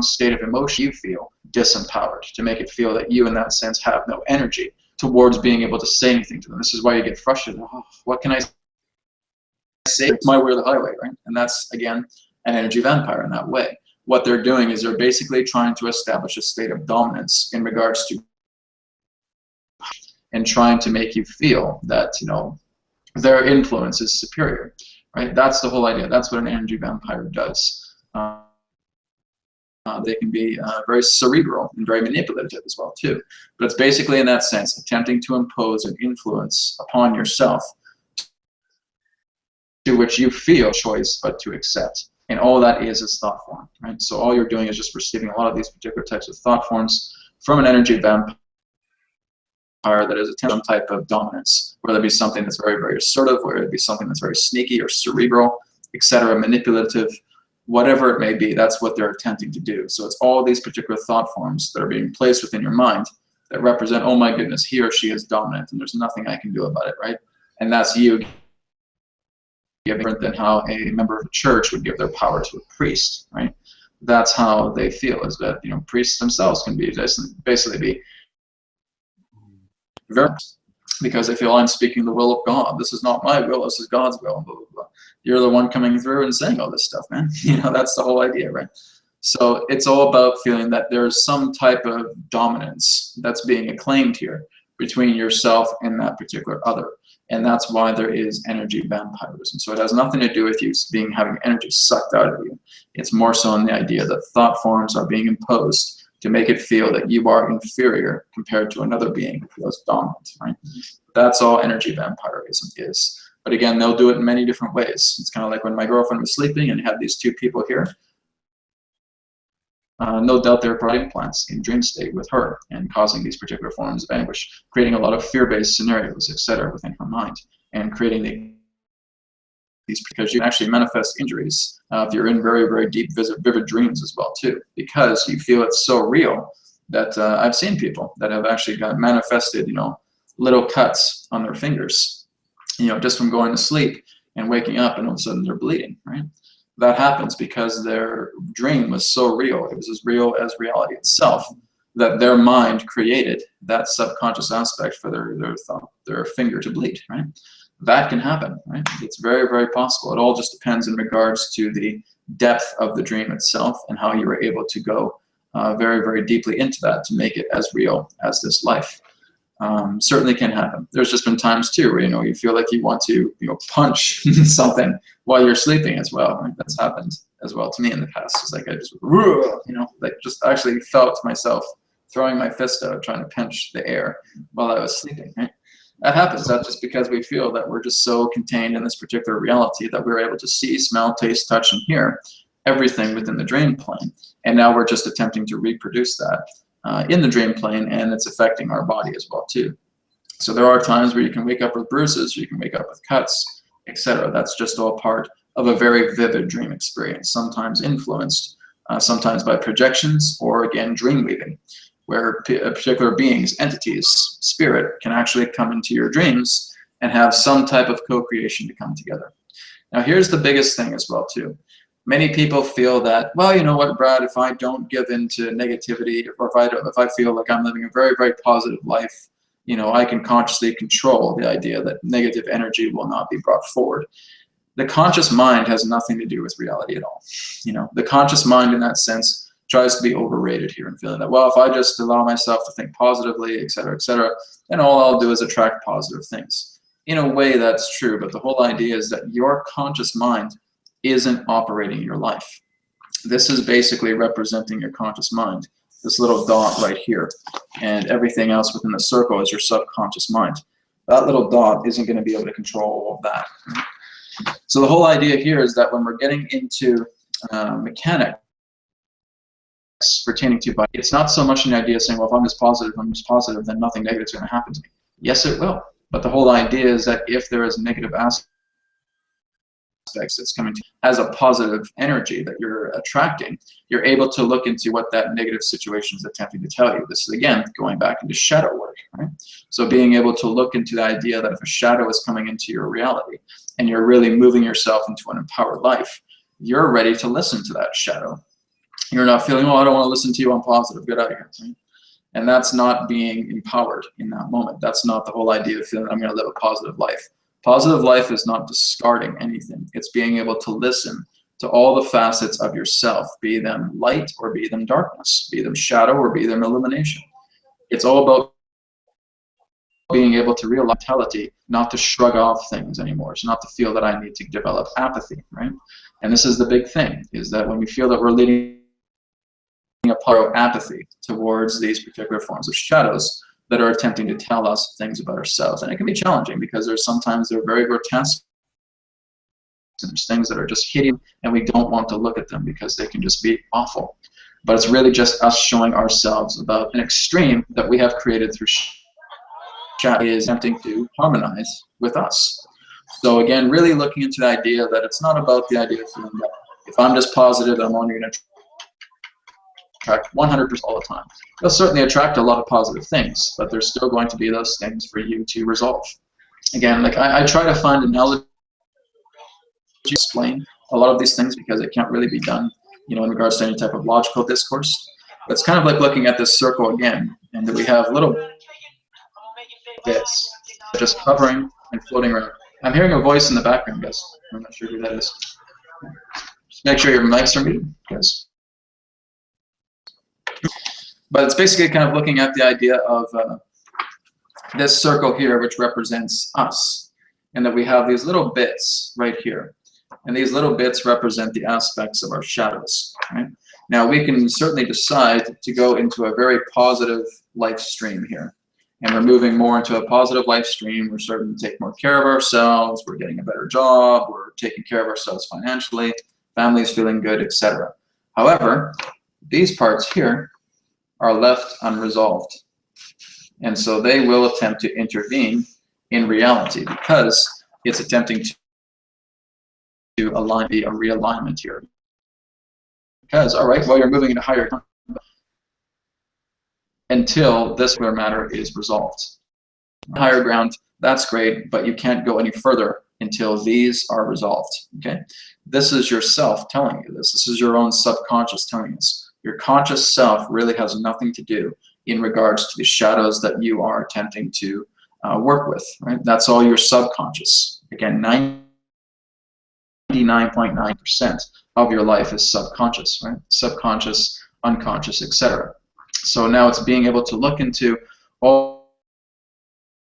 state of emotion you feel disempowered to make it feel that you, in that sense, have no energy towards being able to say anything to them. This is why you get frustrated. Oh, what can I say? It's my way or the highway, right? And that's, again, an energy vampire in that way. What they're doing is they're basically trying to establish a state of dominance in regards to and trying to make you feel that, their influence is superior, right? That's the whole idea. That's what an energy vampire does. They can be very cerebral and very manipulative as well, too. But it's basically, in that sense, attempting to impose an influence upon yourself to which you feel choice but to accept. And all that is thought form, right? So all you're doing is just receiving a lot of these particular types of thought forms from an energy vampire that is some type of dominance, whether it be something that's very, very assertive, whether it be something that's very sneaky or cerebral, etc., manipulative, whatever it may be, that's what they're attempting to do. So it's all these particular thought forms that are being placed within your mind that represent, oh my goodness, he or she is dominant, and there's nothing I can do about it, right? And that's you different than how a member of a church would give their power to a priest, right? That's how they feel, is that, priests themselves can be basically be very, because they feel I'm speaking the will of God. This is not my will, this is God's will, blah, blah, blah. You're the one coming through and saying all this stuff, man. That's the whole idea, right? So it's all about feeling that there's some type of dominance that's being acclaimed here between yourself and that particular other. And that's why there is energy vampirism. So it has nothing to do with you having energy sucked out of you. It's more so in the idea that thought forms are being imposed to make it feel that you are inferior compared to another being who feels dominant, right? That's all energy vampirism is. But again, they'll do it in many different ways. It's kind of like when my girlfriend was sleeping and had these two people here. No doubt they're providing implants in dream state with her and causing these particular forms of anguish, creating a lot of fear-based scenarios, etc., within her mind, and creating these, because you can actually manifest injuries if you're in very, very deep, vivid dreams as well too, because you feel it's so real that I've seen people that have actually got manifested, little cuts on their fingers, just from going to sleep and waking up, and all of a sudden they're bleeding, right? That happens because their dream was so real, it was as real as reality itself, that their mind created that subconscious aspect for their finger to bleed, right? That can happen, right? It's very, very possible. It all just depends in regards to the depth of the dream itself and how you were able to go very, very deeply into that to make it as real as this life. Certainly can happen. There's just been times too where you feel like you want to punch something while you're sleeping as well. Right? That's happened as well to me in the past. It's like I just just actually felt myself throwing my fist out trying to pinch the air while I was sleeping. Right? That happens. That's just because we feel that we're just so contained in this particular reality that we're able to see, smell, taste, touch, and hear everything within the dream plane. And now we're just attempting to reproduce that in the dream plane, and it's affecting our body as well too. So there are times where you can wake up with bruises, you can wake up with cuts, etc. That's just all part of a very vivid dream experience, sometimes influenced, sometimes by projections, or again, dream weaving, where particular beings, entities, spirit can actually come into your dreams and have some type of co-creation to come together. Now here's the biggest thing as well too. Many people feel that, well, you know what, Brad, if I don't give in to negativity, or if I feel like I'm living a very, very positive life, I can consciously control the idea that negative energy will not be brought forward. The conscious mind has nothing to do with reality at all. The conscious mind in that sense tries to be overrated here and feeling that, well, if I just allow myself to think positively, etc., then all I'll do is attract positive things. In a way, that's true, but the whole idea is that your conscious mind isn't operating your life. This is basically representing your conscious mind, this little dot right here, and everything else within the circle is your subconscious mind. That little dot isn't going to be able to control all of that. So the whole idea here is that when we're getting into mechanics pertaining to body, it's not so much an idea saying, well, if I'm just positive, then nothing negative is going to happen to me. Yes, it will. But the whole idea is that if there is negative aspects that's coming to as a positive energy that you're attracting, you're able to look into what that negative situation is attempting to tell you. This is, again, going back into shadow work, right? So being able to look into the idea that if a shadow is coming into your reality and you're really moving yourself into an empowered life, you're ready to listen to that shadow. You're not feeling, oh, I don't want to listen to you, I'm positive, get out of here. Right? And that's not being empowered in that moment. That's not the whole idea of feeling I'm going to live a positive life. Positive life is not discarding anything. It's being able to listen to all the facets of yourself, be them light or be them darkness, be them shadow or be them illumination. It's all about being able to realize vitality, not to shrug off things anymore. It's not to feel that I need to develop apathy, right? And this is the big thing, is that when we feel that we're leading a part of apathy towards these particular forms of shadows, that are attempting to tell us things about ourselves. And it can be challenging because sometimes they're very grotesque. There's things that are just hideous and we don't want to look at them because they can just be awful. But it's really just us showing ourselves about an extreme that we have created through shadow is attempting to harmonize with us. So again, really looking into the idea that it's not about the idea of feeling that if I'm just positive, I'm only going to attract 100% all the time. They'll certainly attract a lot of positive things, but there's still going to be those things for you to resolve. Again, like I try to find analogy to explain a lot of these things because it can't really be done, in regards to any type of logical discourse. But it's kind of like looking at this circle again, and that we have little bits just hovering and floating around. I'm hearing a voice in the background, guys. I'm not sure who that is. Just make sure your mics are muted, guys. But it's basically kind of looking at the idea of this circle here, which represents us, and that we have these little bits right here. And these little bits represent the aspects of our shadows. Right? Now, we can certainly decide to go into a very positive life stream here. And we're moving more into a positive life stream. We're starting to take more care of ourselves. We're getting a better job. We're taking care of ourselves financially. Family's feeling good, etc. However, these parts here are left unresolved. And so they will attempt to intervene in reality because it's attempting to align, be a realignment here. Because, all right, well, you're moving into higher until this particular matter is resolved. Higher ground, that's great, but you can't go any further until these are resolved, okay? This is yourself telling you this. This is your own subconscious telling us. Your conscious self really has nothing to do in regards to the shadows that you are attempting to work with, right? That's all your subconscious. Again, 99.9% of your life is subconscious, right? Subconscious, unconscious, etc. So now it's being able to look into all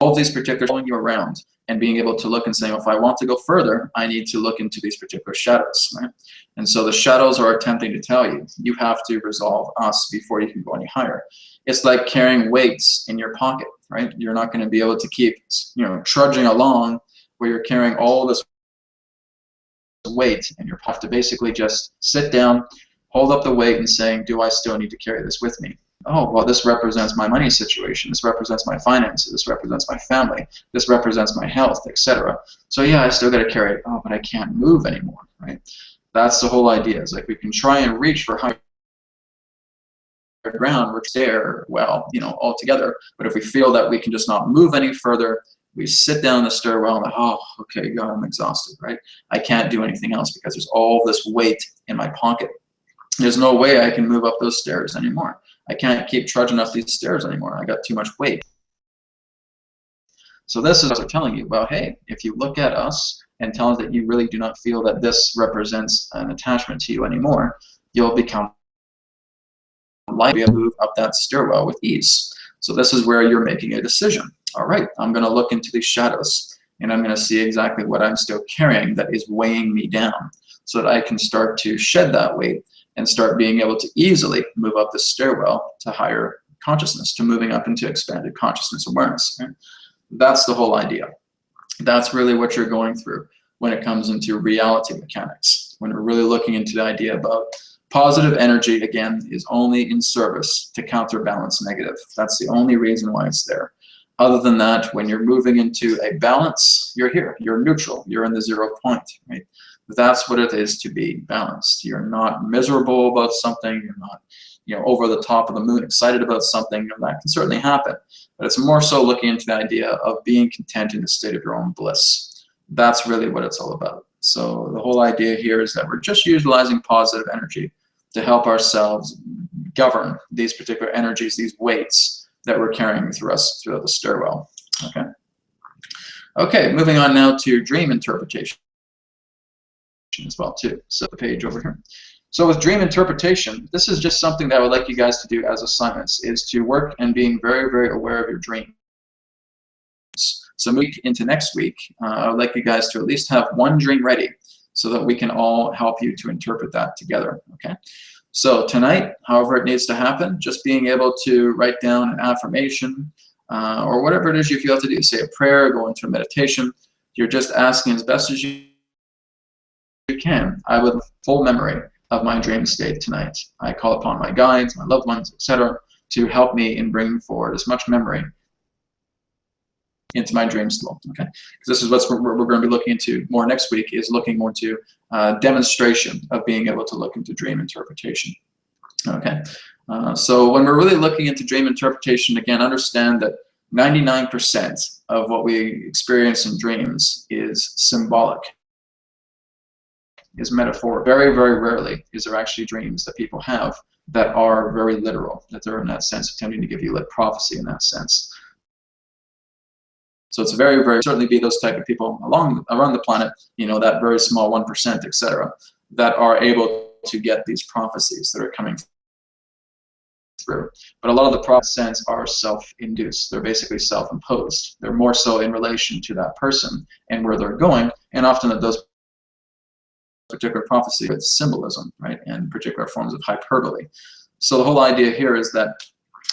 of these particular following you around and being able to look and saying, if I want to go further, I need to look into these particular shadows, right? And so the shadows are attempting to tell you, you have to resolve us before you can go any higher. It's like carrying weights in your pocket, right? You're not going to be able to keep, trudging along where you're carrying all this weight, and you have to basically just sit down, hold up the weight, and saying, do I still need to carry this with me? Oh, well, this represents my money situation. This represents my finances. This represents my family. This represents my health, etc. So yeah, I still got to carry it. Oh, but I can't move anymore, right? That's the whole idea. It's like we can try and reach for higher ground, we're there, well, all together. But if we feel that we can just not move any further, we sit down in the stairwell and oh, okay, God, I'm exhausted, right? I can't do anything else because there's all this weight in my pocket. There's no way I can move up those stairs anymore. I can't keep trudging up these stairs anymore. I got too much weight. So this is what they're telling you. Well, hey, if you look at us and tell us that you really do not feel that this represents an attachment to you anymore, you'll become likely to move up that stairwell with ease. So this is where you're making a decision. All right, I'm going to look into these shadows, and I'm going to see exactly what I'm still carrying that is weighing me down so that I can start to shed that weight and start being able to easily move up the stairwell to higher consciousness, to moving up into expanded consciousness awareness. Right? That's the whole idea. That's really what you're going through when it comes into reality mechanics, when we're really looking into the idea about positive energy, again, is only in service to counterbalance negative. That's the only reason why it's there. Other than that, when you're moving into a balance, you're here, you're neutral, you're in the 0 point, right? That's what it is to be balanced. You're not miserable about something, you're not over the top of the moon excited about something. That can certainly happen, but it's more so looking into the idea of being content in the state of your own bliss. That's really what it's all about. So the whole idea here is that we're just utilizing positive energy to help ourselves govern these particular energies, these weights that we're carrying through us throughout the stairwell. Okay, moving on now to dream interpretation as well too. So the page over here. So with dream interpretation, this is just something that I would like you guys to do as assignments, is to work and being very, very aware of your dreams. So moving into next week, I would like you guys to at least have one dream ready so that we can all help you to interpret that together, okay? So tonight, however it needs to happen, just being able to write down an affirmation or whatever it is you feel to do, say a prayer, go into a meditation. You're just asking as best as you can. I would have full memory of my dream state tonight. I call upon my guides, my loved ones, etc., to help me in bringing forward as much memory into my dream still, okay? Because this is what we're going to be looking into more next week, is looking more to demonstration of being able to look into dream interpretation, okay? So when we're really looking into dream interpretation, again, understand that 99% of what we experience in dreams is symbolic, is metaphor. Very, very rarely is there actually dreams that people have that are very literal, that they're in that sense attempting to give you like prophecy in that sense. So it's very, very certainly be those type of people around the planet, you know, that very small 1%, etc., that are able to get these prophecies that are coming through. But a lot of the prophecies are self-induced. They're basically self-imposed. They're more so in relation to that person and where they're going, and often that those particular prophecies with symbolism, right, and particular forms of hyperbole. So the whole idea here is that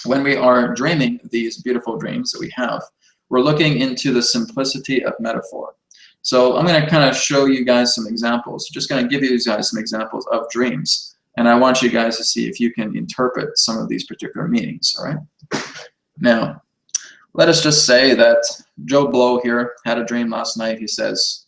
when we are dreaming these beautiful dreams that we have, we're looking into the simplicity of metaphor. So I'm going to kind of show you guys some examples. Just going to give you guys some examples of dreams, and I want you guys to see if you can interpret some of these particular meanings. All right. Now, let us just say that Joe Blow here had a dream last night. He says,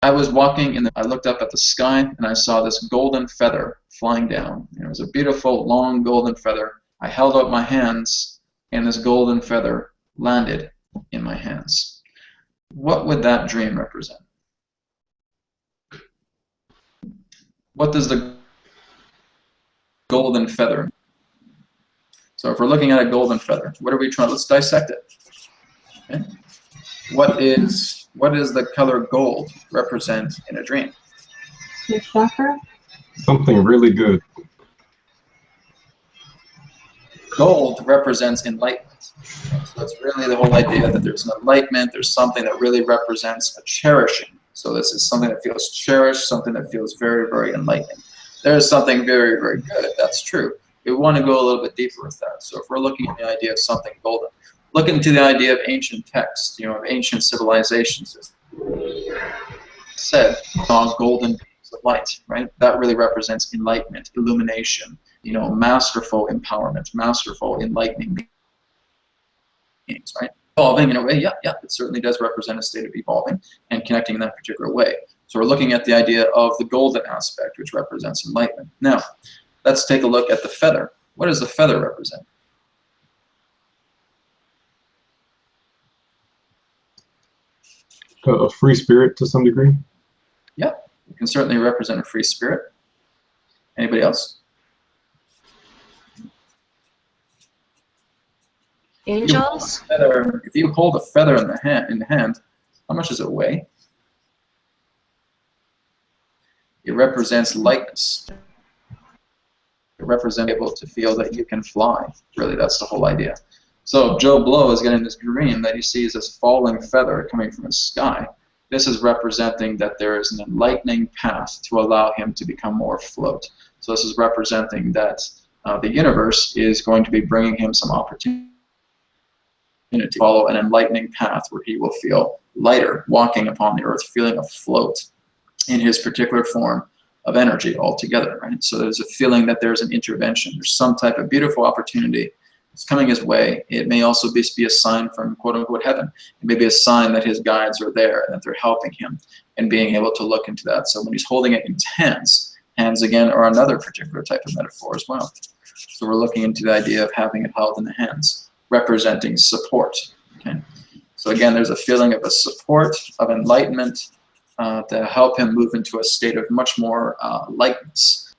I was walking I looked up at the sky and I saw this golden feather flying down. It was a beautiful long golden feather. I held out my hands and this golden feather landed in my hands. What would that dream represent? What does the golden feather? So if we're looking at a golden feather, what are we trying? Let's dissect it. Okay. What is the color gold represent in a dream? Your chakra? Something really good. Gold represents enlightenment. So it's really the whole idea that there's an enlightenment, there's something that really represents a cherishing. So this is something that feels cherished, something that feels very, very enlightening. There's something very, very good, that's true. We want to go a little bit deeper with that. So if we're looking at the idea of something golden, look into the idea of ancient texts, you know, of ancient civilizations. Said, golden beams of light, right? That really represents enlightenment, illumination, you know, masterful empowerment, masterful enlightening beings, right? Evolving in a way, yeah, it certainly does represent a state of evolving and connecting in that particular way. So we're looking at the idea of the golden aspect, which represents enlightenment. Now, let's take a look at the feather. What does the feather represent? A free spirit to some degree. Yeah, it can certainly represent a free spirit. Anybody else? Angels? If you hold a feather in the hand, how much does it weigh? It represents lightness. It represents able to feel that you can fly. Really, that's the whole idea. So Joe Blow is getting this dream that he sees this falling feather coming from the sky. This is representing that there is an enlightening path to allow him to become more afloat. So this is representing that the universe is going to be bringing him some opportunity to follow an enlightening path where he will feel lighter walking upon the earth, feeling afloat in his particular form of energy altogether, right? So there's a feeling that there's an intervention. There's some type of beautiful opportunity that's coming his way. It may also be a sign from quote-unquote heaven. It may be a sign that his guides are there and that they're helping him and being able to look into that. So when he's holding it in his hands, hands again are another particular type of metaphor as well. So we're looking into the idea of having it held in the hands, representing support. Okay? So again, there's a feeling of a support, of enlightenment, to help him move into a state of much more lightness,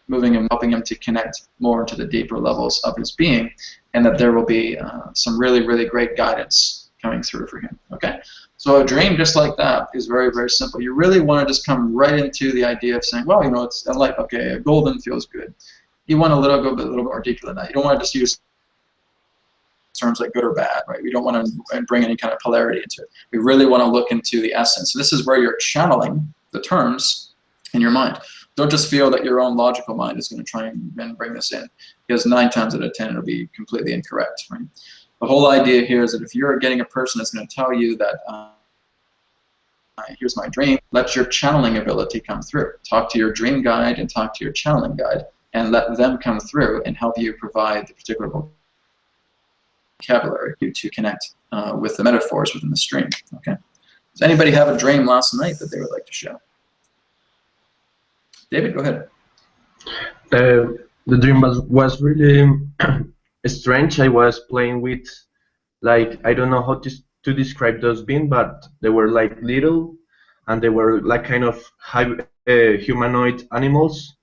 moving him, helping him to connect more into the deeper levels of his being, and that there will be some really, really great guidance coming through for him. Okay, so a dream just like that is very, very simple. You really want to just come right into the idea of saying, well, you know, it's like, okay, a golden feels good. You want to go a little bit more deeper than that. You don't want to just use terms like good or bad, right? We don't want to bring any kind of polarity into it. We really want to look into the essence. So this is where you're channeling the terms in your mind. Don't just feel that your own logical mind is going to try and bring this in, because 9 times out of 10 it'll be completely incorrect, right? The whole idea here is that if you're getting a person that's going to tell you that here's my dream, let your channeling ability come through. Talk to your dream guide and talk to your channeling guide and let them come through and help you provide the particular vocabulary to connect with the metaphors within the stream. Okay. Does anybody have a dream last night that they would like to share? David, go ahead. The dream was really strange. I was playing with, like, I don't know how to describe those beings, but they were like little, and they were like kind of humanoid animals,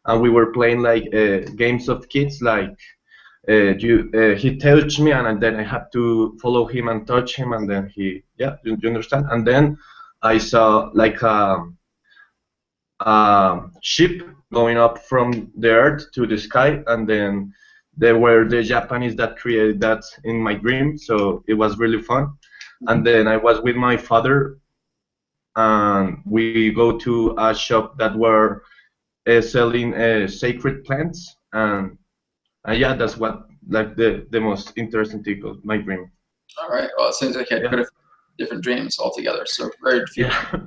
and we were playing like games of kids, like he touched me, and then I had to follow him and touch him, and then you understand? And then I saw like a ship going up from the earth to the sky, and then there were the Japanese that created that in my dream, so it was really fun. And then I was with my father, and we go to a shop that were selling sacred plants, and yeah, that's what like the most interesting thing of my dream. All right. Well, it seems like you had quite a few different dreams altogether. So very few. Yeah.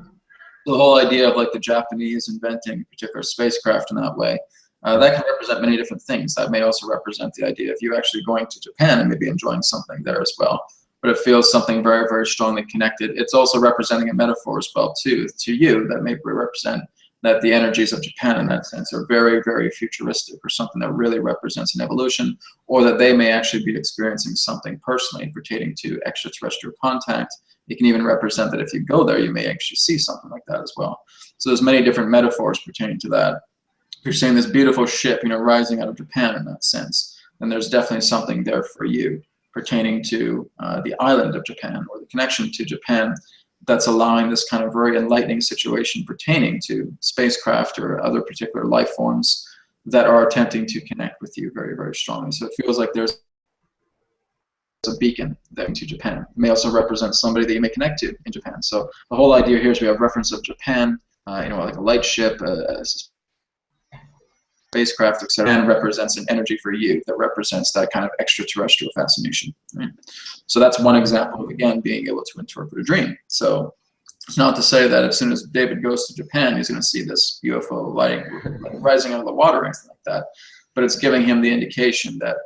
The whole idea of like the Japanese inventing particular spacecraft in that way, that can represent many different things. That may also represent the idea of you actually going to Japan and maybe enjoying something there as well. But it feels something very, very strongly connected. It's also representing a metaphor as well too, to you, that may represent that the energies of Japan in that sense are very, very futuristic, or something that really represents an evolution, or that they may actually be experiencing something personally pertaining to extraterrestrial contact. It can even represent that if you go there, you may actually see something like that as well. So there's many different metaphors pertaining to that. If you're seeing this beautiful ship, rising out of Japan in that sense, then there's definitely something there for you pertaining to the island of Japan, or the connection to Japan, that's allowing this kind of very enlightening situation pertaining to spacecraft or other particular life forms that are attempting to connect with you very, very strongly. So it feels like there's a beacon there to Japan. It may also represent somebody that you may connect to in Japan. So the whole idea here is we have reference of Japan, like a light ship, a spacecraft, etc., and represents an energy for you that represents that kind of extraterrestrial fascination. Right? So that's one example of, again, being able to interpret a dream. So it's not to say that as soon as David goes to Japan, he's going to see this UFO lighting rising out of the water or anything like that. But it's giving him the indication that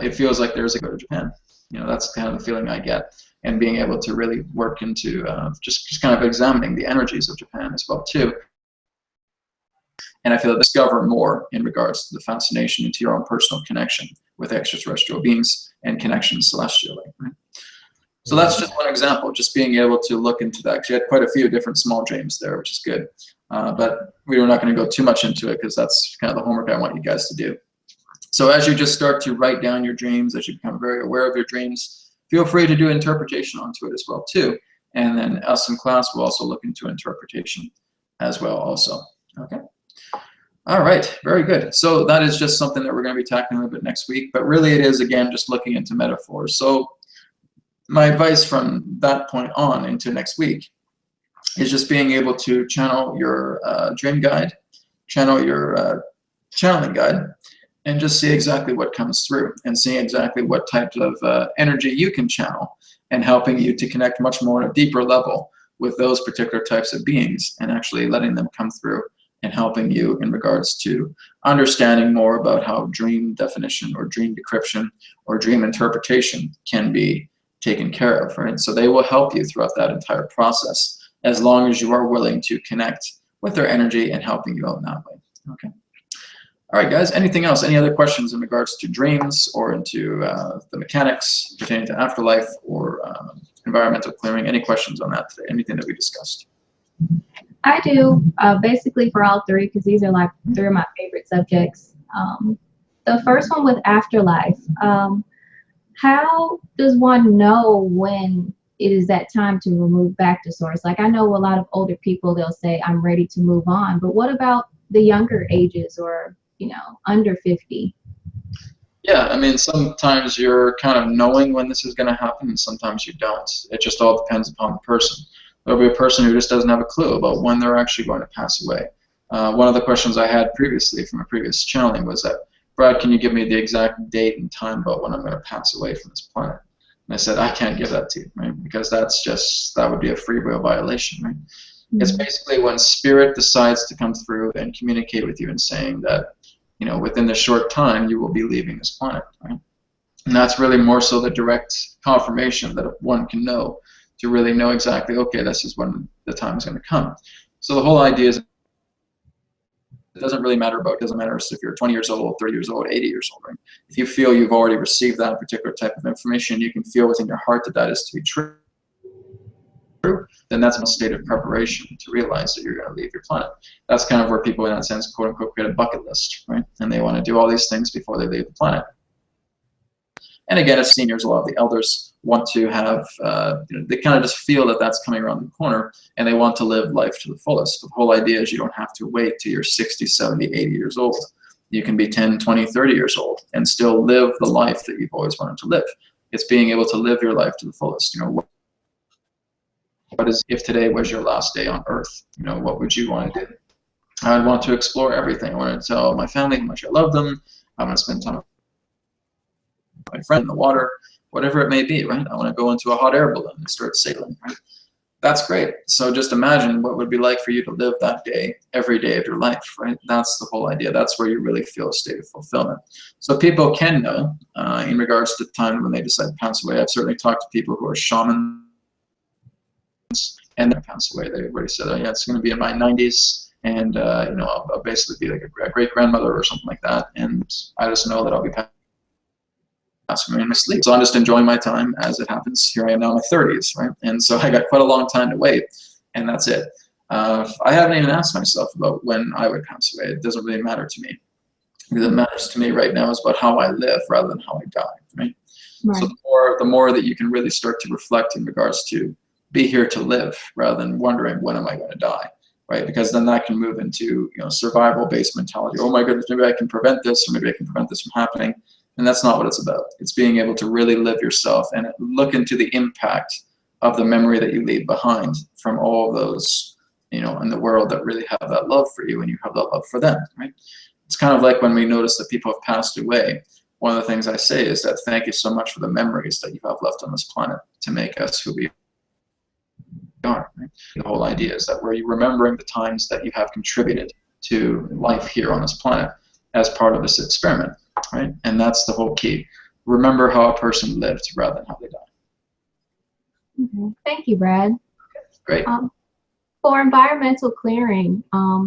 it feels like there's a go to Japan. That's kind of the feeling I get, and being able to really work into just kind of examining the energies of Japan as well too. And I feel that discover more in regards to the fascination into your own personal connection with extraterrestrial beings and connections celestially. Right? So that's just one example, just being able to look into that. Because you had quite a few different small dreams there, which is good. But we're not going to go too much into it, because that's kind of the homework I want you guys to do. So as you just start to write down your dreams, as you become very aware of your dreams, feel free to do interpretation onto it as well too. And then us in class will also look into interpretation as well also. Okay. All right, very good. So that is just something that we're going to be tackling a little bit next week, but really it is, again, just looking into metaphors. So my advice from that point on into next week is just being able to channel your dream guide, channel your channeling guide, and just see exactly what comes through, and see exactly what types of energy you can channel, and helping you to connect much more on a deeper level with those particular types of beings, and actually letting them come through and helping you in regards to understanding more about how dream definition or dream decryption or dream interpretation can be taken care of, right? So they will help you throughout that entire process, as long as you are willing to connect with their energy and helping you out in that way. Okay. All right, guys, anything else? Any other questions in regards to dreams, or into the mechanics pertaining to afterlife, or environmental clearing? Any questions on that today? Anything that we discussed? I do, basically for all three, because these are like three of my favorite subjects. The first one with afterlife. How does one know when it is that time to move back to source? Like, I know a lot of older people, they'll say, I'm ready to move on. But what about the younger ages, or, under 50? Yeah, I mean, sometimes you're kind of knowing when this is going to happen, and sometimes you don't. It just all depends upon the person. There'll be a person who just doesn't have a clue about when they're actually going to pass away. One of the questions I had previously from a previous channeling was that, Brad, can you give me the exact date and time about when I'm going to pass away from this planet? And I said, I can't give that to you, right? Because that would be a free will violation, right? Mm-hmm. It's basically when spirit decides to come through and communicate with you and saying that, within the short time you will be leaving this planet, right? And that's really more so the direct confirmation that one can know, to really know exactly, okay, this is when the time is going to come. So the whole idea is, it doesn't really matter about, it doesn't matter if you're 20 years old, 30 years old, 80 years old, right? If you feel you've already received that particular type of information, you can feel within your heart that that is to be true. true, then that's a state of preparation to realize that you're going to leave your planet. That's kind of where people, in that sense, quote unquote, create a bucket list, right? And they want to do all these things before they leave the planet. And again, as seniors, a lot of the elders want to have, they kind of just feel that that's coming around the corner, and they want to live life to the fullest. But the whole idea is you don't have to wait till you're 60, 70, 80 years old. You can be 10, 20, 30 years old and still live the life that you've always wanted to live. It's being able to live your life to the fullest. What is, if today was your last day on Earth, what would you want to do? I would want to explore everything. I want to tell my family how much I love them. I want to spend time with my friend in the water, whatever it may be, right? I want to go into a hot air balloon and start sailing, right? That's great. So just imagine what it would be like for you to live that day every day of your life, right? That's the whole idea. That's where you really feel a state of fulfillment. So people can know in regards to the time when they decide to pass away. I've certainly talked to people who are shamans and they pass away. They've already said, oh yeah, it's going to be in my 90s, and I'll basically be like a great-grandmother or something like that, and I just know that I'll be passing away in my sleep. So I'm just enjoying my time as it happens. Here I am now in my 30s, right? And so I got quite a long time to wait, and that's it. I haven't even asked myself about when I would pass away. It doesn't really matter to me. Because it matters to me right now is about how I live rather than how I die, right? So the more that you can really start to reflect in regards to be here to live rather than wondering when am I going to die, right? Because then that can move into survival-based mentality. Oh my goodness, maybe I can prevent this, or maybe I can prevent this from happening. And that's not what it's about. It's being able to really live yourself and look into the impact of the memory that you leave behind from all of those, in the world that really have that love for you and you have that love for them, right? It's kind of like when we notice that people have passed away. One of the things I say is that thank you so much for the memories that you have left on this planet to make us who we are, right? The whole idea is that we're remembering the times that you have contributed to life here on this planet as part of this experiment. Right? And that's the whole key. Remember how a person lived rather than how they died. Okay. Thank you, Brad. Great. For environmental clearing, how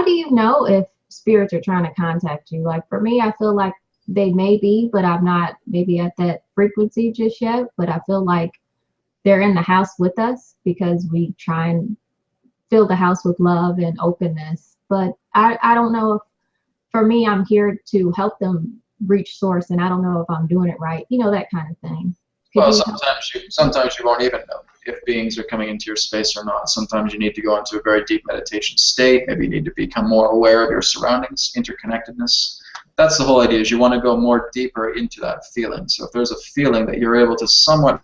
do you know if spirits are trying to contact you? Like for me, I feel like they may be, but I'm not maybe at that frequency just yet. But I feel like they're in the house with us because we try and fill the house with love and openness. But I don't know if, for me, I'm here to help them reach source, and I don't know if I'm doing it right. That kind of thing. Well, sometimes you won't even know if beings are coming into your space or not. Sometimes you need to go into a very deep meditation state. Maybe you need to become more aware of your surroundings, interconnectedness. That's the whole idea, is you want to go more deeper into that feeling. So if there's a feeling that you're able to somewhat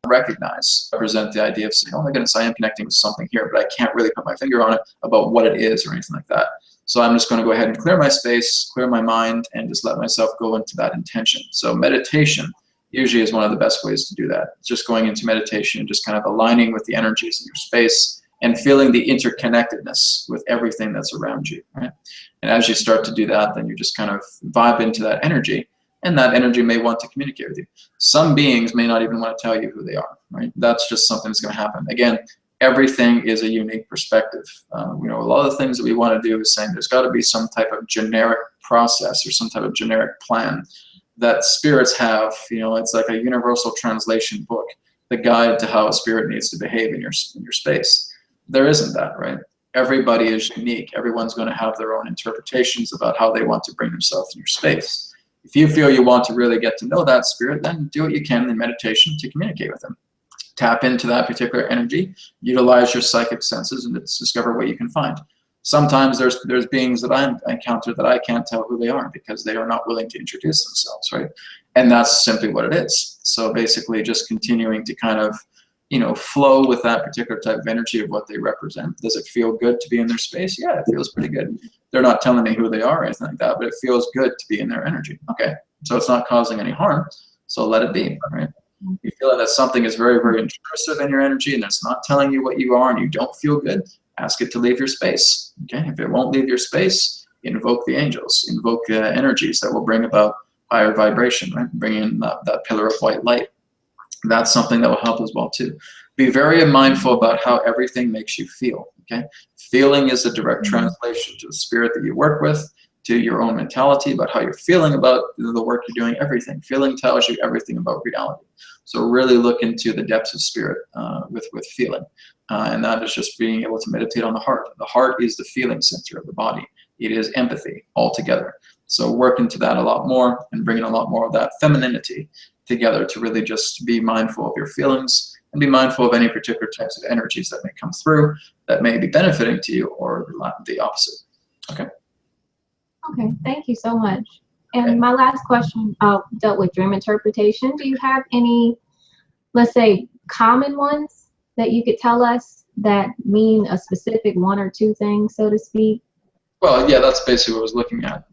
recognize, represent the idea of saying, oh my goodness, I am connecting with something here, but I can't really put my finger on it about what it is or anything like that. So I'm just going to go ahead and clear my space, clear my mind, and just let myself go into that intention. So meditation usually is one of the best ways to do that. It's just going into meditation and just kind of aligning with the energies in your space and feeling the interconnectedness with everything that's around you, right? And as you start to do that, then you just kind of vibe into that energy, and that energy may want to communicate with you. Some beings may not even want to tell you who they are, right? That's just something that's going to happen. Again, everything is a unique perspective. A lot of the things that we want to do is saying there's got to be some type of generic process or some type of generic plan that spirits have. It's like a universal translation book, the guide to how a spirit needs to behave in your space. There isn't that, right? Everybody is unique. Everyone's going to have their own interpretations about how they want to bring themselves in your space. If you feel you want to really get to know that spirit, then do what you can in meditation to communicate with them. Tap into that particular energy, utilize your psychic senses, and discover what you can find. Sometimes there's beings that I encounter that I can't tell who they are because they are not willing to introduce themselves, right? And that's simply what it is. So basically just continuing to kind of, flow with that particular type of energy of what they represent. Does it feel good to be in their space? Yeah, it feels pretty good. They're not telling me who they are or anything like that, but it feels good to be in their energy. Okay, so it's not causing any harm, so let it be, right? You feel that something is very, very intrusive in your energy and it's not telling you what you are and you don't feel good, ask it to leave your space. Okay, if it won't leave your space, invoke the angels, invoke energies that will bring about higher vibration, right? Bring in that pillar of white light. That's something that will help as well too. Be very mindful about how everything makes you feel. Okay, feeling is a direct translation to the spirit that you work with. to your own mentality, about how you're feeling about the work you're doing, everything. Feeling tells you everything about reality. So really look into the depths of spirit with feeling. And that is just being able to meditate on the heart. The heart is the feeling center of the body. It is empathy altogether. So work into that a lot more and bringing a lot more of that femininity together to really just be mindful of your feelings and be mindful of any particular types of energies that may come through that may be benefiting to you or the opposite. Okay. Okay, thank you so much. And Okay. my last question dealt with dream interpretation. Do you have any, let's say, common ones that you could tell us that mean a specific one or two things, so to speak? Well, yeah, that's basically what I was looking at.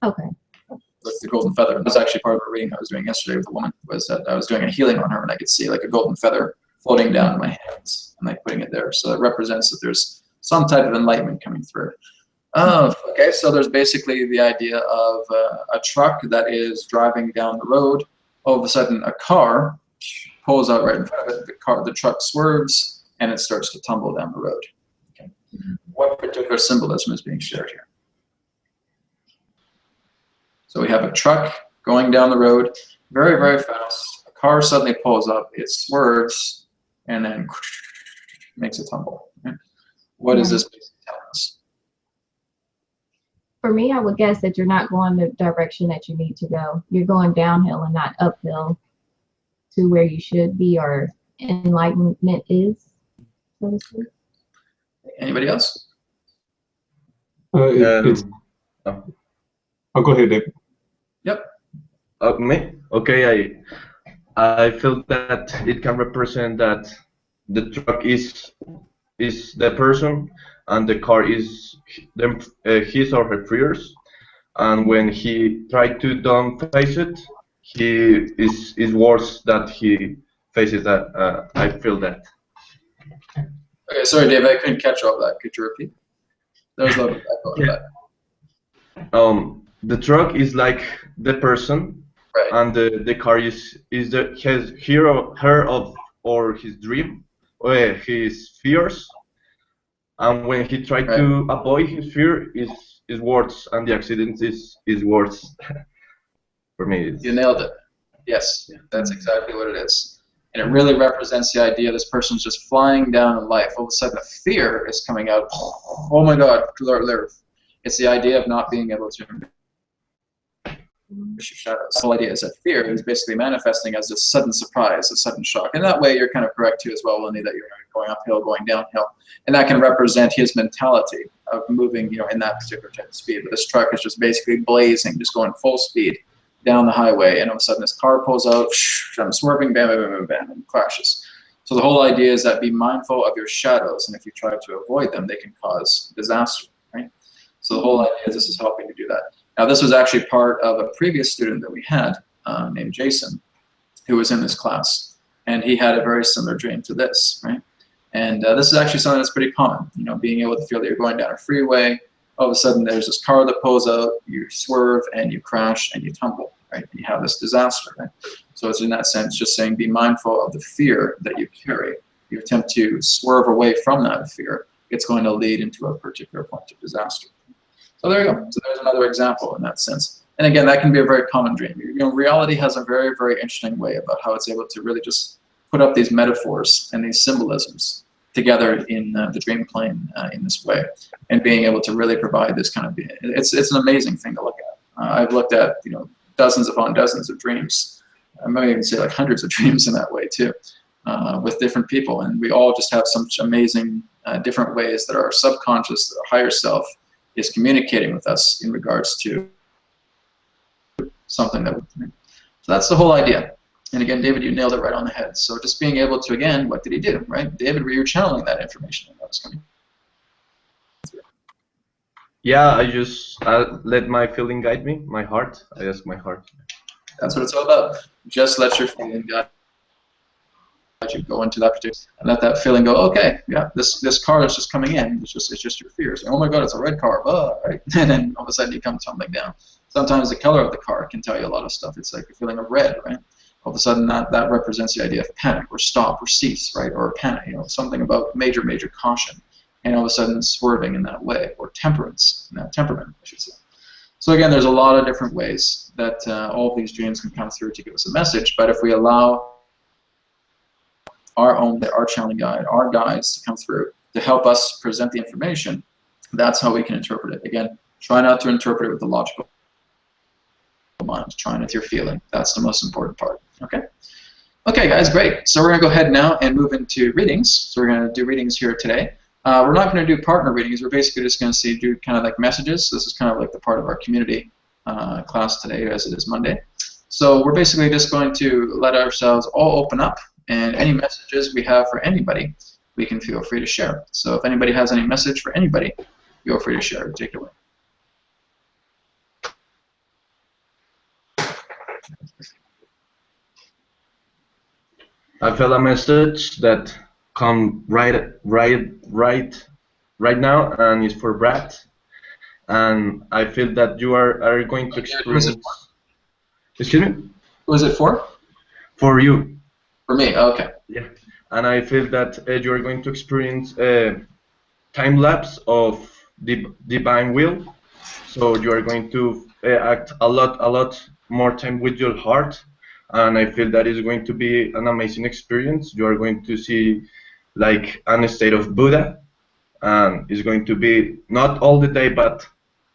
Okay. With the golden feather. That was actually part of a reading I was doing yesterday with a woman, was that I was doing a healing on her and I could see like a golden feather floating down my hands and like putting it there. So that represents that there's some type of enlightenment coming through. Okay, so there's basically the idea of a truck that is driving down the road. All of a sudden, a car pulls out right in front of it. The truck swerves, and it starts to tumble down the road. Okay. What particular symbolism is being shared here? So we have a truck going down the road very, very fast. A car suddenly pulls up, it swerves, and then makes a tumble. Okay. What is this basically telling us? For me, I would guess that you're not going the direction that you need to go. You're going downhill and not uphill to where you should be or enlightenment is, so to speak. Anybody else? It's. Oh, go ahead, David. Yep. Me? Okay, I feel that it can represent that the truck is the person and the car is his or her fears, and when he tried to don't face it, he is worse that he faces that. I feel that. Okay, sorry, David, I couldn't catch all that. Could you repeat? There was a little bit of echo in that. The truck is like the person, Right. and the car is his hero, her or his dream, or his fears. And when he tried to avoid his fear, is worse, and the accident is worse. For me, You nailed it. Yes, that's exactly what it is. And it really represents the idea this person's just flying down in life. All of a sudden, a fear is coming out. Oh my God, it's the idea of not being able to your shadows. The whole idea is that fear is basically manifesting as a sudden surprise, a sudden shock. And that way, you're kind of correct too as well, Lenny, that you're going uphill, going downhill, and that can represent his mentality of moving, in that particular type of speed. But this truck is just basically blazing, just going full speed down the highway, and all of a sudden, this car pulls out, I'm swerving, bam, bam, bam, bam, and crashes. So the whole idea is that be mindful of your shadows, and if you try to avoid them, they can cause disaster, right? So the whole idea is this is helping to do that. Now, this was actually part of a previous student that we had named Jason, who was in this class, and he had a very similar dream to this, right? And this is actually something that's pretty common, being able to feel that you're going down a freeway, all of a sudden there's this car that pulls out, you swerve, and you crash, and you tumble, right? And you have this disaster, right? So it's in that sense just saying be mindful of the fear that you carry. You attempt to swerve away from that fear, it's going to lead into a particular point of disaster. So there you go. So there's another example in that sense. And again, that can be a very common dream. Reality has a very, very interesting way about how it's able to really just put up these metaphors and these symbolisms together in the dream plane in this way, and being able to really provide this kind of, it's an amazing thing to look at. I've looked at dozens upon dozens of dreams. I might even say like hundreds of dreams in that way too, with different people, and we all just have some amazing different ways that our subconscious, our higher self, is communicating with us in regards to something that so that's the whole idea. And again, David, you nailed it right on the head. So just being able to, again, what did he do, right? David, were you channeling that information that was coming through? Yeah, I just let my feeling guide me, my heart. I ask my heart. That's what it's all about. Just let your feeling guide you, go into that particular, and let that feeling go, okay, yeah, this car is just coming in, it's just your fears. Oh my God, it's a red car, right? And then all of a sudden you come tumbling down. Sometimes the color of the car can tell you a lot of stuff. It's like a feeling of red, right? All of a sudden that represents the idea of panic or stop or cease, right? Or panic, something about major caution. And all of a sudden swerving in that way, or temperance, in that temperament, I should say. So again, there's a lot of different ways that all of these dreams can come through to give us a message, but if we allow our channeling guide, our guides to come through to help us present the information, that's how we can interpret it. Again, try not to interpret it with the logical mind, try it with your feeling. That's the most important part, okay? Okay, guys, great. So we're going to go ahead now and move into readings. So we're going to do readings here today. We're not going to do partner readings. We're basically just going to do kind of like messages. So this is kind of like the part of our community class today, as it is Monday. So we're basically just going to let ourselves all open up, and any messages we have for anybody, we can feel free to share. So if anybody has any message for anybody, feel free to share. Take it away. I felt a message that come right now, and it's for Brad. And I feel that you are going to experience. Excuse me? Who is it for? For you. For me. Okay. Yeah. And I feel that you are going to experience a time lapse of the divine will. So you are going to act a lot more time with your heart. And I feel that is going to be an amazing experience. You are going to see like a state of Buddha, and it's going to be not all the day, but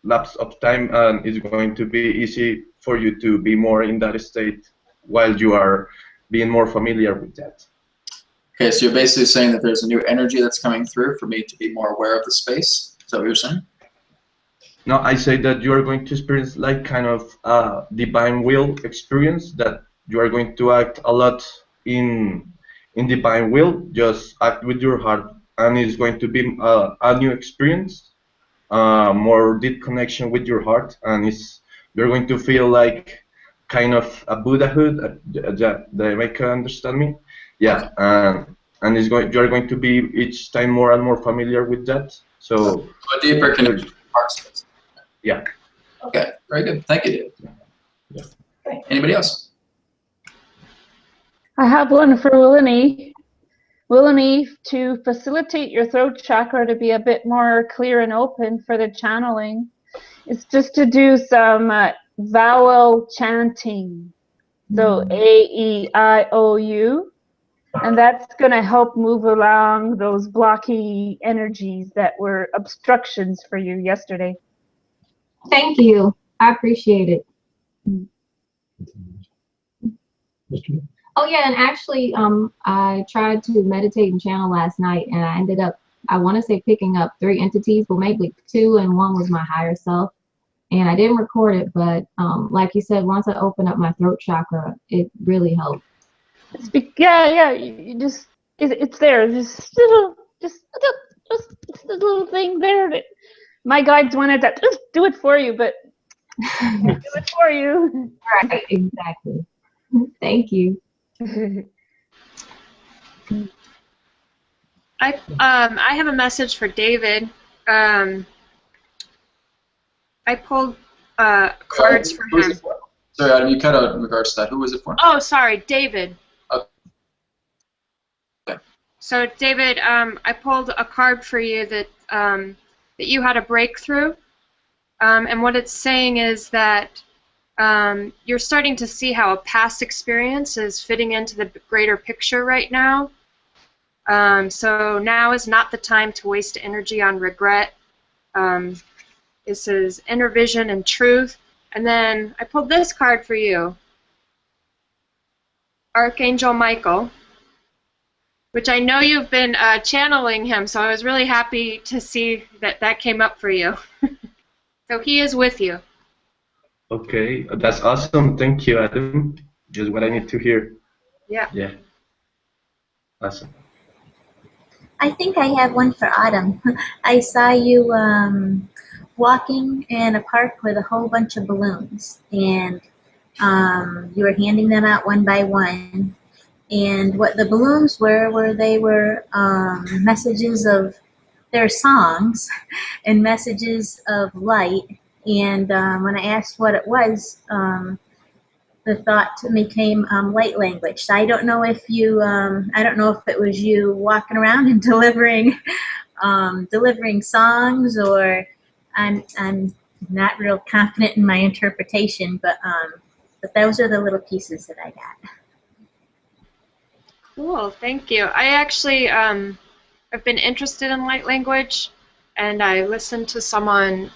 lapse of time, and it's going to be easy for you to be more in that state while you are being more familiar with that. Okay, so you're basically saying that there's a new energy that's coming through for me to be more aware of the space. Is that what you're saying? No, I say that you are going to experience like kind of a divine will experience, that you are going to act a lot in divine will, just act with your heart, and it's going to be a new experience, more deep connection with your heart, and you're going to feel like kind of a Buddhahood. They make understand me? Yeah, and you're going to be each time more and more familiar with that. So a deeper connection with heart space. Yeah. Okay, very good. Thank you, David. Yeah. Okay. Anybody else? I have one for Willany. Willany, to facilitate your throat chakra to be a bit more clear and open for the channeling, it's just to do some vowel chanting. So A-E-I-O-U. And that's going to help move along those blocky energies that were obstructions for you yesterday. Thank you. I appreciate it. Oh yeah, and actually, I tried to meditate and channel last night, and I ended up, I want to say, picking up 3 entities, but maybe 2, and 1 was my higher self. And I didn't record it, but like you said, once I opened up my throat chakra, it really helped. Yeah, you just, it's there, just a little thing there. That my guides wanted to just do it for you, but do it for you. Right, exactly. Thank you. I have a message for David. I pulled cards for him. Sorry, Adam, you cut out in regards to that. Who was it for? Oh, sorry, David. Okay. So, David, I pulled a card for you that that you had a breakthrough, and what it's saying is that you're starting to see how a past experience is fitting into the greater picture right now. So now is not the time to waste energy on regret. This is inner vision and truth. And then I pulled this card for you, Archangel Michael, which I know you've been channeling him, so I was really happy to see that that came up for you. So he is with you. Okay, that's awesome. Thank you, Adam. Just what I need to hear. Yeah. Yeah. Awesome. I think I have one for Autumn. I saw you walking in a park with a whole bunch of balloons, and you were handing them out one by one. And what the balloons were they were messages of their songs and messages of light. And when I asked what it was, the thought became light language. So I don't know if you, I don't know if it was you walking around and delivering, delivering songs, or I'm not real confident in my interpretation, but those are the little pieces that I got. Cool, thank you. I actually I've been interested in light language, and I listened to some on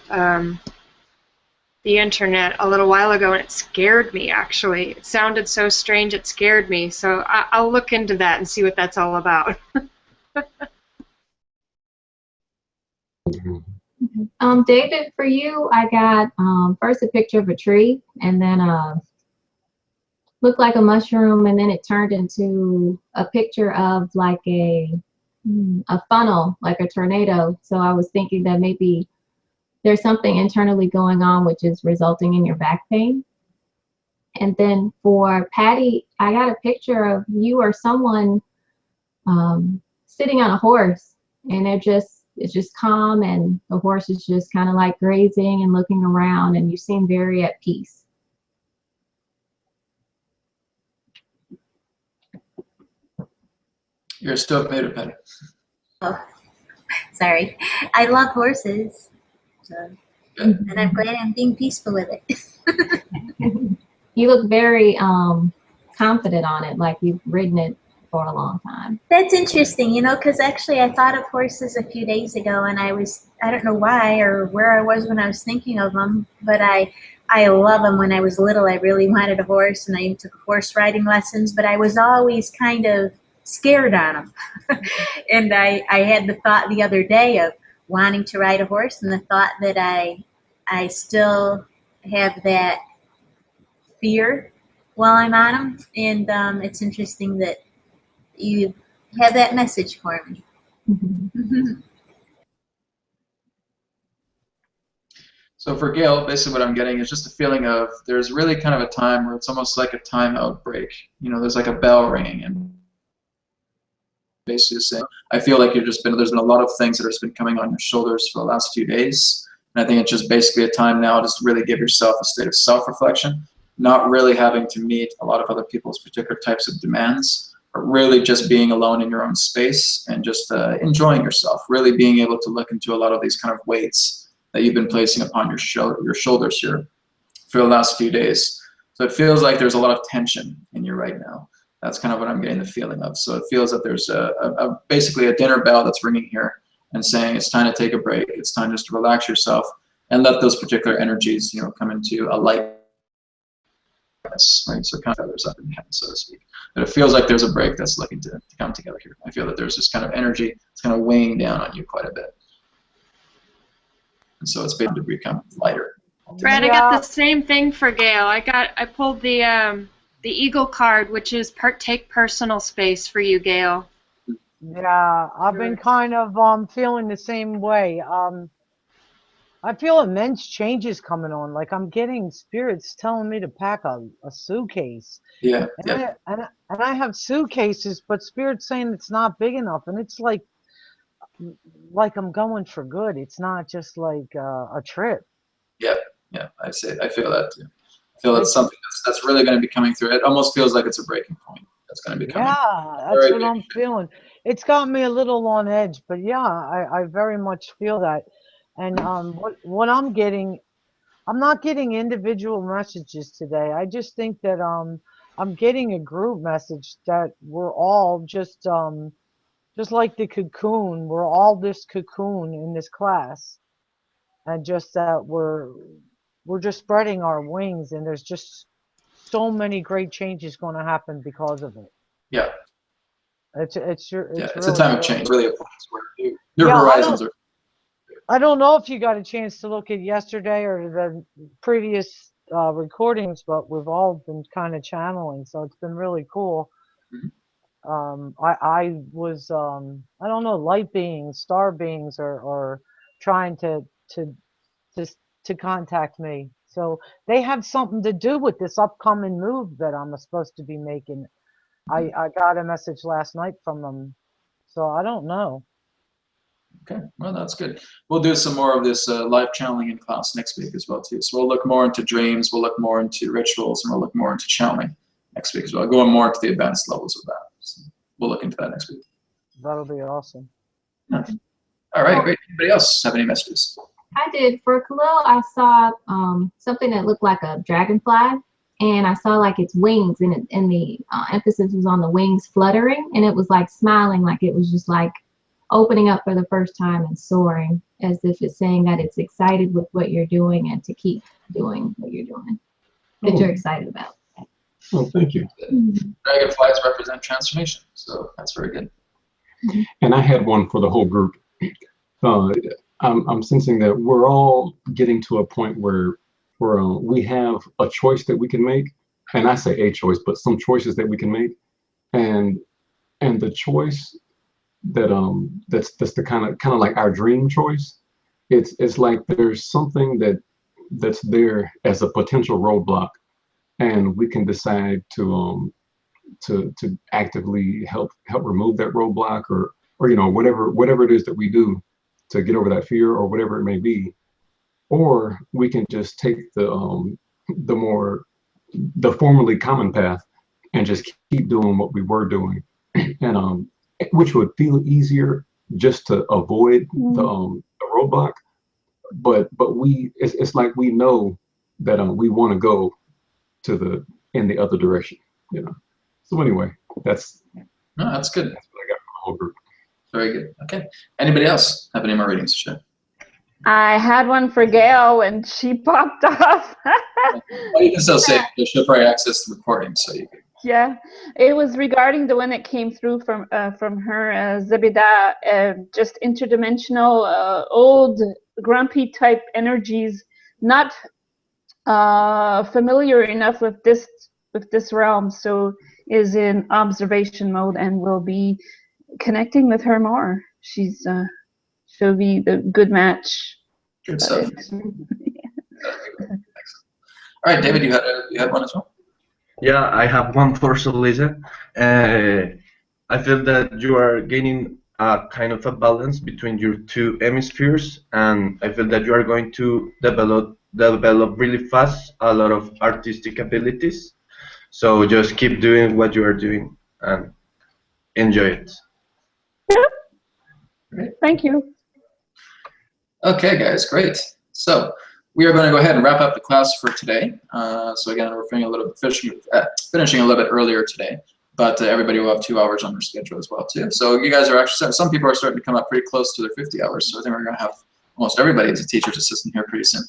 the internet a little while ago, and it scared me, actually. It sounded so strange, it scared me. So I'll look into that and see what that's all about. David, for you, I got first a picture of a tree, and then looked like a mushroom, and then it turned into a picture of like a funnel, like a tornado. So I was thinking that maybe there's something internally going on which is resulting in your back pain. And then for Patty, I got a picture of you or someone sitting on a horse, and it's just calm, and the horse is just kind of like grazing and looking around, and you seem very at peace. You're still muted, Patty. Oh, sorry. I love horses, so, and I'm glad I'm being peaceful with it. You look very confident on it, like you've ridden it for a long time. That's interesting, you know, because actually I thought of horses a few days ago, and I don't know why or where I was when I was thinking of them, but I love them. When I was little, I really wanted a horse, and I took horse riding lessons, but I was always kind of scared on them. And I had the thought the other day of wanting to ride a horse, and the thought that I still have that fear while I'm on them. And it's interesting that you have that message for me. Mm-hmm. So for Gail, basically what I'm getting is just a feeling of there's really kind of a time where it's almost like a timeout break. You know, there's like a bell ringing, and basically saying, I feel like there's been a lot of things that have been coming on your shoulders for the last few days. And I think it's just basically a time now just to really give yourself a state of self-reflection, not really having to meet a lot of other people's particular types of demands, but really just being alone in your own space and just enjoying yourself, really being able to look into a lot of these kind of weights that you've been placing upon your shoulders here for the last few days. So it feels like there's a lot of tension in you right now. That's kind of what I'm getting the feeling of. So it feels that there's basically a dinner bell that's ringing here and saying it's time to take a break. It's time just to relax yourself and let those particular energies, you know, come into a light. Right? So kind of feathers up in the head, so to speak. But it feels like there's a break that's looking to come together here. I feel that there's this kind of energy that's kind of weighing down on you quite a bit. And so it's beginning to become lighter. Brad, I got the same thing for Gail. I pulled the Eagle card, which is take personal space for you, Gail. Yeah, I've been kind of feeling the same way. I feel immense changes coming on. Like I'm getting spirits telling me to pack a suitcase. Yeah. And I have suitcases, but spirits saying it's not big enough, and it's like I'm going for good. It's not just like a trip. Yeah. I feel that too. I feel that's something that's really going to be coming through. It almost feels like it's a breaking point that's going to be coming. Yeah, that's what I'm feeling. It's got me a little on edge, but yeah, I very much feel that. And what I'm getting, I'm not getting individual messages today. I just think that I'm getting a group message that we're all just like the cocoon. We're all this cocoon in this class, and just that we're just spreading our wings, and there's just so many great changes going to happen because of it. Yeah. It's really a time of change. Really, your horizons are. I don't know if you got a chance to look at yesterday or the previous recordings, but we've all been kind of channeling, so it's been really cool. Mm-hmm. I was I don't know, light beings, star beings are trying to contact me. So they have something to do with this upcoming move that I'm supposed to be making. I got a message last night from them, so I don't know. Okay, well, that's good. We'll do some more of this live channeling in class next week as well too. So we'll look more into dreams, we'll look more into rituals, and we'll look more into channeling next week as well. Going more into the advanced levels of that. So we'll look into that next week. That'll be awesome. Yeah. All right, great. Anybody else have any messages? I did. For Khalil, I saw something that looked like a dragonfly, and I saw like its wings, and the emphasis was on the wings fluttering, and it was like smiling, like it was just like opening up for the first time and soaring, as if it's saying that it's excited with what you're doing and to keep doing what you're doing, that you're excited about. Oh, thank you. Dragonflies represent transformation, so that's very good. And I had one for the whole group. I'm sensing that we're all getting to a point where we have a choice that we can make, and I say a choice, but some choices that we can make, and the choice that that's the kind of like our dream choice. It's like there's something that's there as a potential roadblock, and we can decide to actively help remove that roadblock, or whatever it is that we do to get over that fear, or whatever it may be. Or we can just take the formerly common path and just keep doing what we were doing, and which would feel easier just to avoid the roadblock. But it's like we know that we want to go in the other direction, So anyway, that's good. That's what I got from the whole group. Very good. Okay. Anybody else have any more readings to share? I had one for Gail and she popped off. Well, you can still say she'll probably access the recording, so you can. Yeah, it was regarding the one that came through from her, Zebida, just interdimensional, old, grumpy type energies, not familiar enough with this realm, so is in observation mode and will be connecting with her more. She'll be the good match. Good stuff. All right, David, you had one as well? Yeah, I have one for Solisa. I feel that you are gaining a kind of a balance between your two hemispheres, and I feel that you are going to develop really fast a lot of artistic abilities. So just keep doing what you are doing and enjoy it. Yeah. Thank you. Okay, guys, great. So we are going to go ahead and wrap up the class for today. So again, we're finishing a little bit earlier today, but everybody will have 2 hours on their schedule as well too. So you guys are actually, some people are starting to come up pretty close to their 50 hours. So I think we're going to have almost everybody as a teacher's assistant here pretty soon.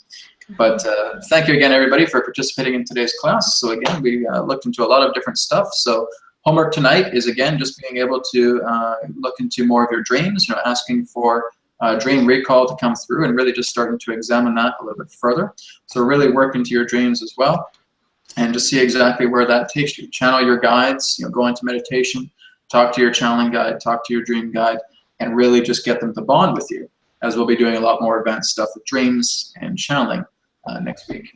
But thank you again, everybody, for participating in today's class. So again, we looked into a lot of different stuff. So homework tonight is, again, just being able to look into more of your dreams, asking for dream recall to come through and really just starting to examine that a little bit further. So really work into your dreams as well and just see exactly where that takes you. Channel your guides, go into meditation, talk to your channeling guide, talk to your dream guide, and really just get them to bond with you, as we'll be doing a lot more advanced stuff with dreams and channeling next week.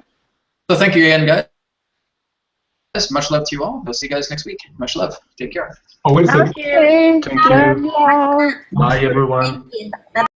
So thank you again, guys. Much love to you all. We'll see you guys next week. Much love. Take care. Oh, wait a second. Thank you. Thank you. Love you all. Bye, everyone. Thank you. Bye-bye.